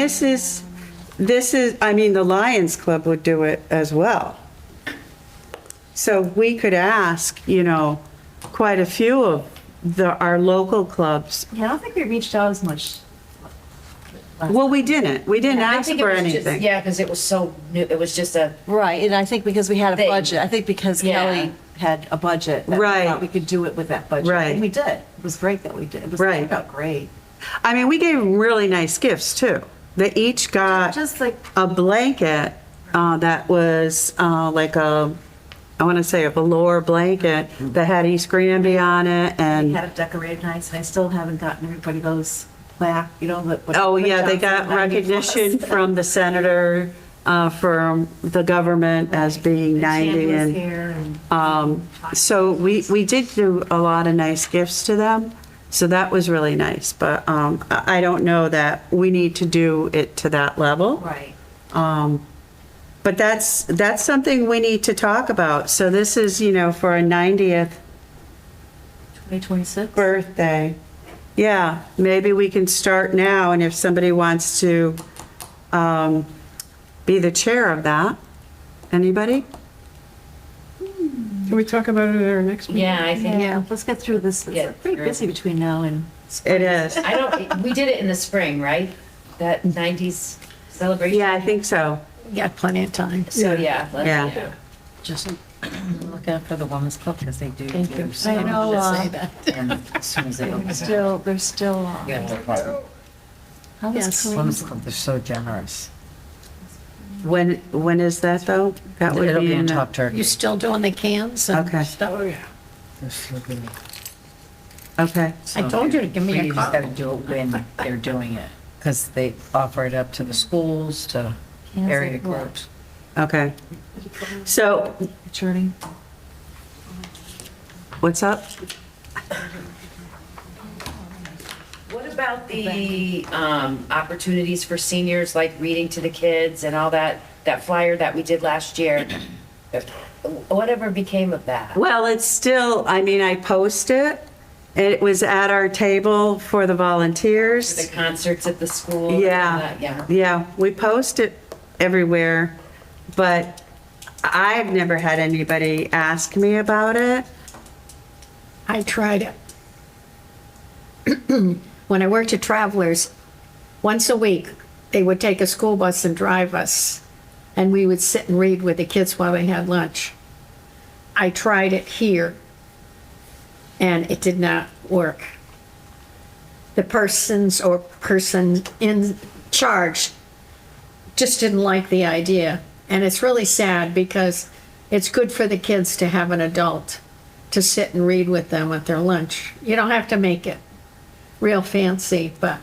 this is, I mean, the Lions Club would do it as well. So we could ask, you know, quite a few of our local clubs. Yeah, I don't think we reached out as much. Well, we didn't I ask think it for was just- anything. Yeah, because it was so new, it was just a, Right, and I think because we had a They- budget, I think because Yeah. Kelly had a budget. that we Right. thought we could do it with that budget. Right. And we did. It was great that we did. It was, Right. it got great. I mean, we gave them really nice gifts too. They each got Just like, a blanket that was like a, I want to say a velour blanket that had East Granby on it we and. had it decorated nice, and I still haven't gotten everybody those plaque, you know, what. Oh, yeah, they Johnson got 90 recognition plus. from the senator, from the government as being 90 Chandler's and, here and. so we did do a lot of nice gifts to them. So that was really nice, but, I don't know that we need to do it to that level. Right. But that's something we need to talk about. So this is, you know, for a 90th 2026. birthday. Yeah, maybe we can start now, and if somebody wants to be the chair of that. Anybody? Can we talk about it at our next meeting? yeah, I think, Yeah, let's get through this. It's Yeah, pretty through. busy between now and. It is. I don't, we did it in the spring, right? That 90s celebration? Yeah, I think so. You got plenty of time. So, yeah. Yeah. Just look out for the women's club because they do. Thank you. do I stuff. know, Say that. And as soon as they open. There's still. Yeah, How was Yes. Korean? women's club, they're so generous. When is that though? That would It'll be be in in, Top Turkey. You still doing the cans and Okay. stuff? Oh, yeah. They're so good. okay. I told you to give me But a you just gotta call. do it when they're doing it, because they offer it up to the schools, to Cans area like what? groups. Okay. So, Attorney. what's up? What about the opportunities for seniors, like reading to the kids and all that, that flyer that we did last year? Whatever became of that? Well, it's still, I mean, I post it. It was at our table for the volunteers. The concerts at the school? and all Yeah, that, Yeah. yeah, we post it everywhere, but I've never had anybody ask me about it. I tried it. When I worked at Travelers, once a week, they would take a school bus and drive us, and we would sit and read with the kids while they had lunch. I tried it here, and it did not work. The person in charge just didn't like the idea. And it's really sad because it's good for the kids to have an adult to sit and read with them at their lunch. You don't have to make it real fancy, but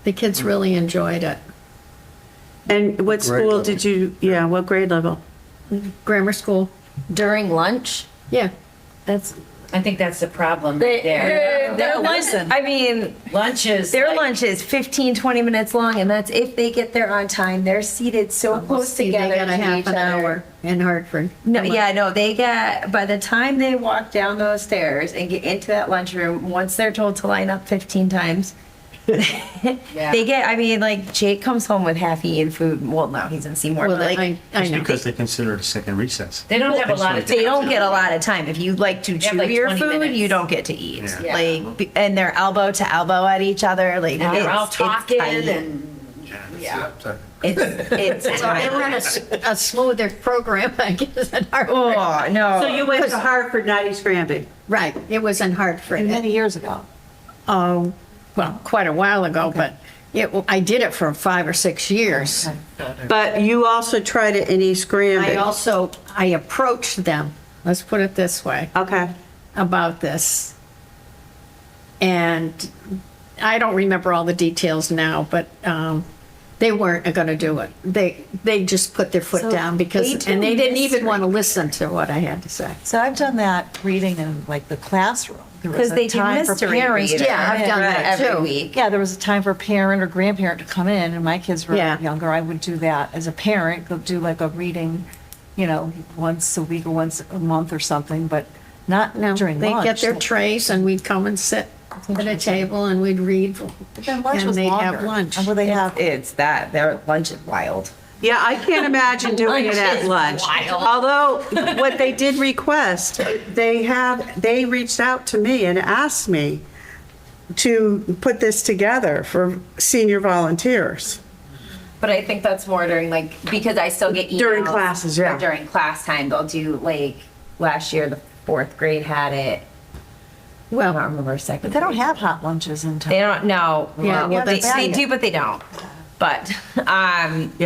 the kids really enjoyed it. And what Grade school level. did you, yeah, what grade level? Grammar school, During lunch? yeah. I think that's the problem They- there. Their lunch, I mean, Lunches. their like- lunch is 15, 20 minutes long, and that's if they get there on time. They're seated so close See, they together got a to half each an other. hour in Hartford. No, yeah, no, they get, by the time they walk down those stairs and get into that lunchroom, once they're told to line up 15 times, they get, I mean, like, Jake comes home with half-eaten food. Well, no, he's in Seymour, Well, but like, I It's know. because they consider it a second recess. They don't have a lot of they time. don't get a lot of time. If you like to have, chew like, your 20 food, minutes. you don't get to eat. Yeah. Like, and they're elbow to elbow at each other. Like, And they're all it's talking tight. and, yeah. It's So they run a smoother program, I guess, in Hartford. oh no. So you went to Hartford, not East Granby? Right, it was in Hartford. Many years ago. Oh, well, quite a while ago, but I did it for 5 or 6 years. But you also tried it in East Granby? I approached them, let's put it this way, Okay. about this. And I don't remember all the details now, but they weren't going to do it. They just put their foot So down because, they and they do didn't even mystery. want to listen to what I had to say. So I've done that reading in like the classroom. There was Because a they do time for mystery parents. reading. Yeah, I've done that every too. week. Yeah, there was a time for a parent or grandparent to come in, and my kids were Yeah. younger. I would do that as a parent, go do like a reading, once a week or once a month or something, but not No, during they'd lunch. get their trays and we'd come and sit at a table and we'd read. But then lunch and was they'd have longer. lunch. Well, they have. It's that their lunch is wild. Yeah, I can't imagine doing it at lunch. Although, what they did request, they reached out to me and asked me to put this together for senior volunteers. But I think that's more during like, because I still get emails. During classes, yeah. or during class time, they'll do like, last year, the 4th grade had it. I don't Well, remember second. But they don't grade. have hot lunches in town. They don't, no. Yeah, well, they, that's- they do, but they don't. But, You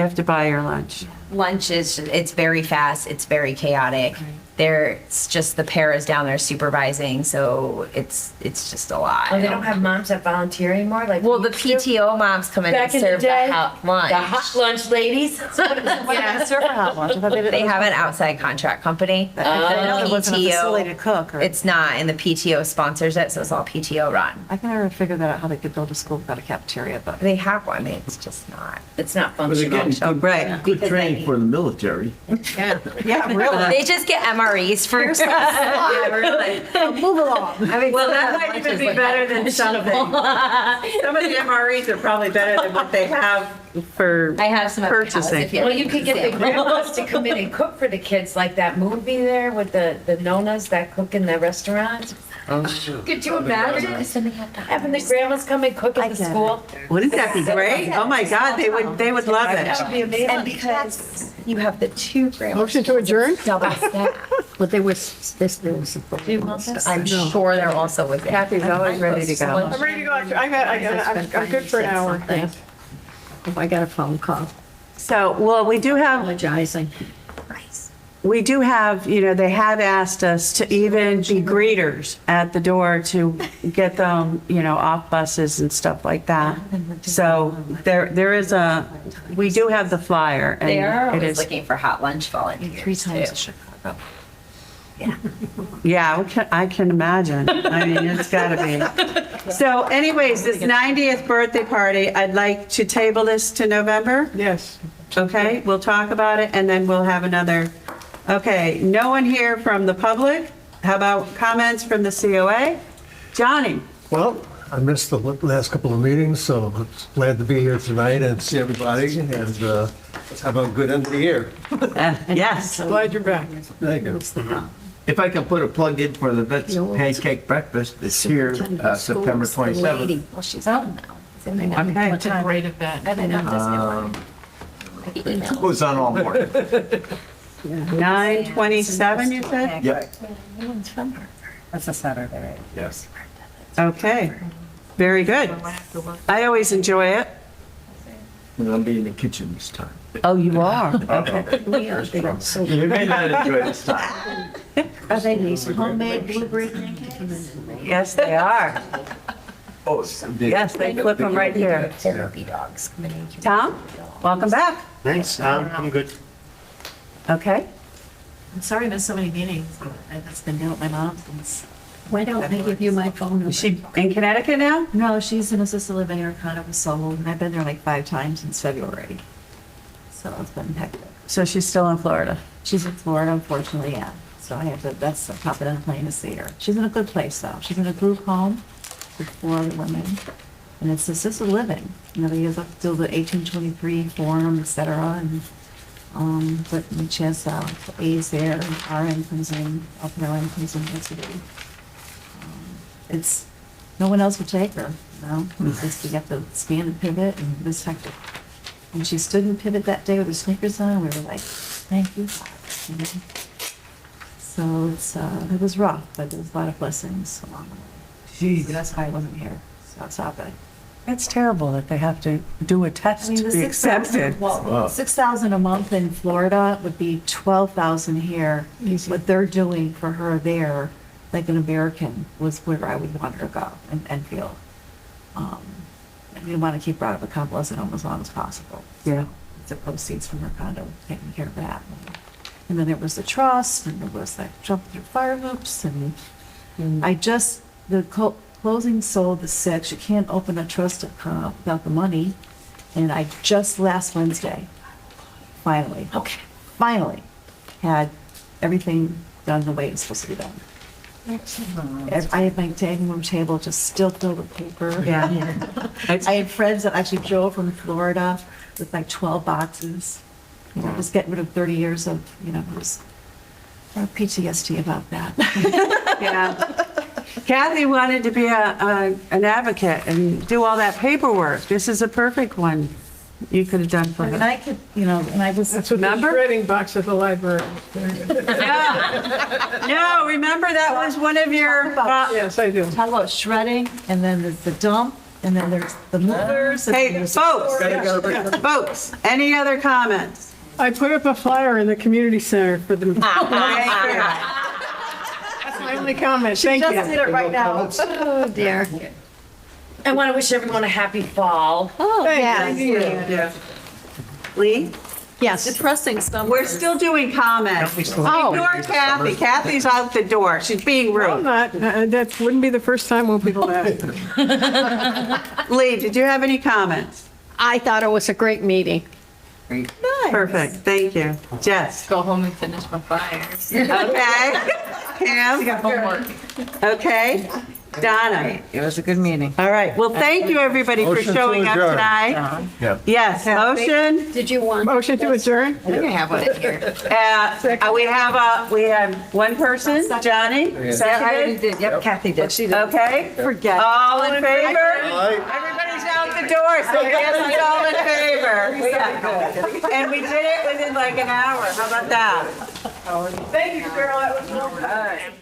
have to buy your lunch. lunch is, it's very fast, it's very chaotic. There's just the paras down there supervising, so it's just a lot. Oh, they don't have moms that volunteer anymore? Like Well, we the used to? PTO moms come in and Back in the serve the day, hot lunch. The hot lunch ladies? Yeah, serve for hot lunch. I thought They have an outside contract company. I know there wasn't a PTO facility to cook. Or, It's not, and the PTO sponsors it, so it's all PTO run. I can never figure that out how they could build a school without a cafeteria, but. They have one, it's just not. It's not But they're functional. getting good, Right. good training for the military. Yeah, really. They just get MREs for. Yeah, really. Move along. I mean, Well, some that of might lunch even is be like better than questionable. something. Some of the MREs are probably better than what they have for I have some at my house purchasing. if you Well, ever you could get the sample. grandmas to come in and cook for the kids, like that movie there with the nonas that cook in the restaurant. Could you imagine having the grandmas come and cook at the get it. school? Wouldn't that be great? Oh my God, they would love That it. would be amazing. And because you have the 2 grams. Motion to adjourn? Double staff. but there was supposed to. I'm sure they're also with. Kathy's always ready to go. I'm ready to go. I'm good for an hour. Thanks. If I got a phone call So, well, we do have, apologizing. they have asked us to even be greeters at the door to get them, off buses and stuff like that. So there is we do have the flyer. and They are it always is- looking for hot lunch volunteers. 3 times too. a Chicago. Yeah, I can imagine. I mean, it's gotta be. So anyways, this 90th birthday party, I'd like to table this to November. Yes. Okay, we'll talk about it and then we'll have another. Okay, no one here from the public. How about comments from the COA? Johnny? Well, I missed the last couple of meetings, so I'm glad to be here tonight and see everybody, and let's have a good end of the year. Yes. Glad you're back. Thank you. If I can put a plug in for the Vets Pancake Breakfast, it's here September 27th. Well, she's out now. Okay. It's a great event. It goes on all morning. 9:27, you said? Yep. That's a Saturday, right? Yes. Okay, very good. I always enjoy it. And I'll be in the kitchen this time. Oh, you are? You may not enjoy this time. Are they these homemade blueberry pancakes? Yes, they are. Oh, Yes, they flip them right here. Therapy dogs. Tom, welcome back. Thanks, I'm good. Okay. I'm sorry I missed so many meetings. That's been down at my mom's since. Why don't I give you my phone number? Is she in Connecticut now? No, she's in assisted living. Her condo was sold, and I've been there like 5 times since February. So it's been hectic. So she's still in Florida. She's in Florida, unfortunately, yeah. So I have to, that's a top of the plane to see her. She's in a good place, though. She's in a group home with 4 other women. And it's assisted living. You know, they use up till the 1823 form, et cetera. And, but she has A's there, and RN comes in, LPRN comes in, what's it do? It's, no one else would take her, you know? It's just, you have to stand and pivot, and this hectic. And she stood and pivot that day with her sneakers on, we were like, thank you. You know? So it's, it was rough, but there was a lot of blessings along the way. Jeez. That's why I wasn't here, so it's all good. It's terrible that they have to do a test I mean, to the be 6,000 accepted. well, 6,000 a month in Florida would be 12,000 here. What they're doing for her there, like an American, was where I would want her to go and feel. We want to keep her out of a convalescent home as long as possible. Yeah. The proceeds from her condo, taking care of that. And then there was the trust, and there was like jump through fire hoops, and I just, closing sold the 6th. You can't open a trust account without the money. And I just last Wednesday, finally had everything done the way it's supposed to be done. I had my dining room table just still filled with paper. Yeah. I had friends that actually drove from Florida with like 12 boxes, you know, just getting rid of 30 years of, you know, it was PTSD about that. Yeah. Kathy wanted to be an advocate and do all that paperwork. This is a perfect one you could have done for I mean, her. I could, you know, and I was. That's what the Remember? shredding box at the library. No, remember that was one of your, Yes, I do. Talk about shredding, and then there's the dump, and then there's the movers. and hey, there's- folks, any other comments? I put up a flyer in the community center for the, that's my only comment. Thank Just did you. it right now. Oh, dear. I want to wish everyone a happy fall. Oh, yeah. Lee? Yes. Depressing summer. We're still doing comments. Oh. Ignore Kathy. Kathy's out the door. She's being I'm rude. not, that wouldn't be the first time when people ask. Lee, did you have any comments? I thought it was a great meeting. Perfect, thank you. Jess? Go home and finish my fires. Okay. Cam? Homework. Okay. Donna? It was a good meeting. All right, well, thank you, everybody, for Motion to showing up adjourn. tonight. Yeah. Yes, motion. Did you want? Motion to adjourn? I think I have one here. We have one person, Johnny, seconded. Yep, Kathy did. Okay, all in favor? Everybody's out the door, so yes, it's all in favor. And we did it within like an hour, how about that? Thank you, girl, that was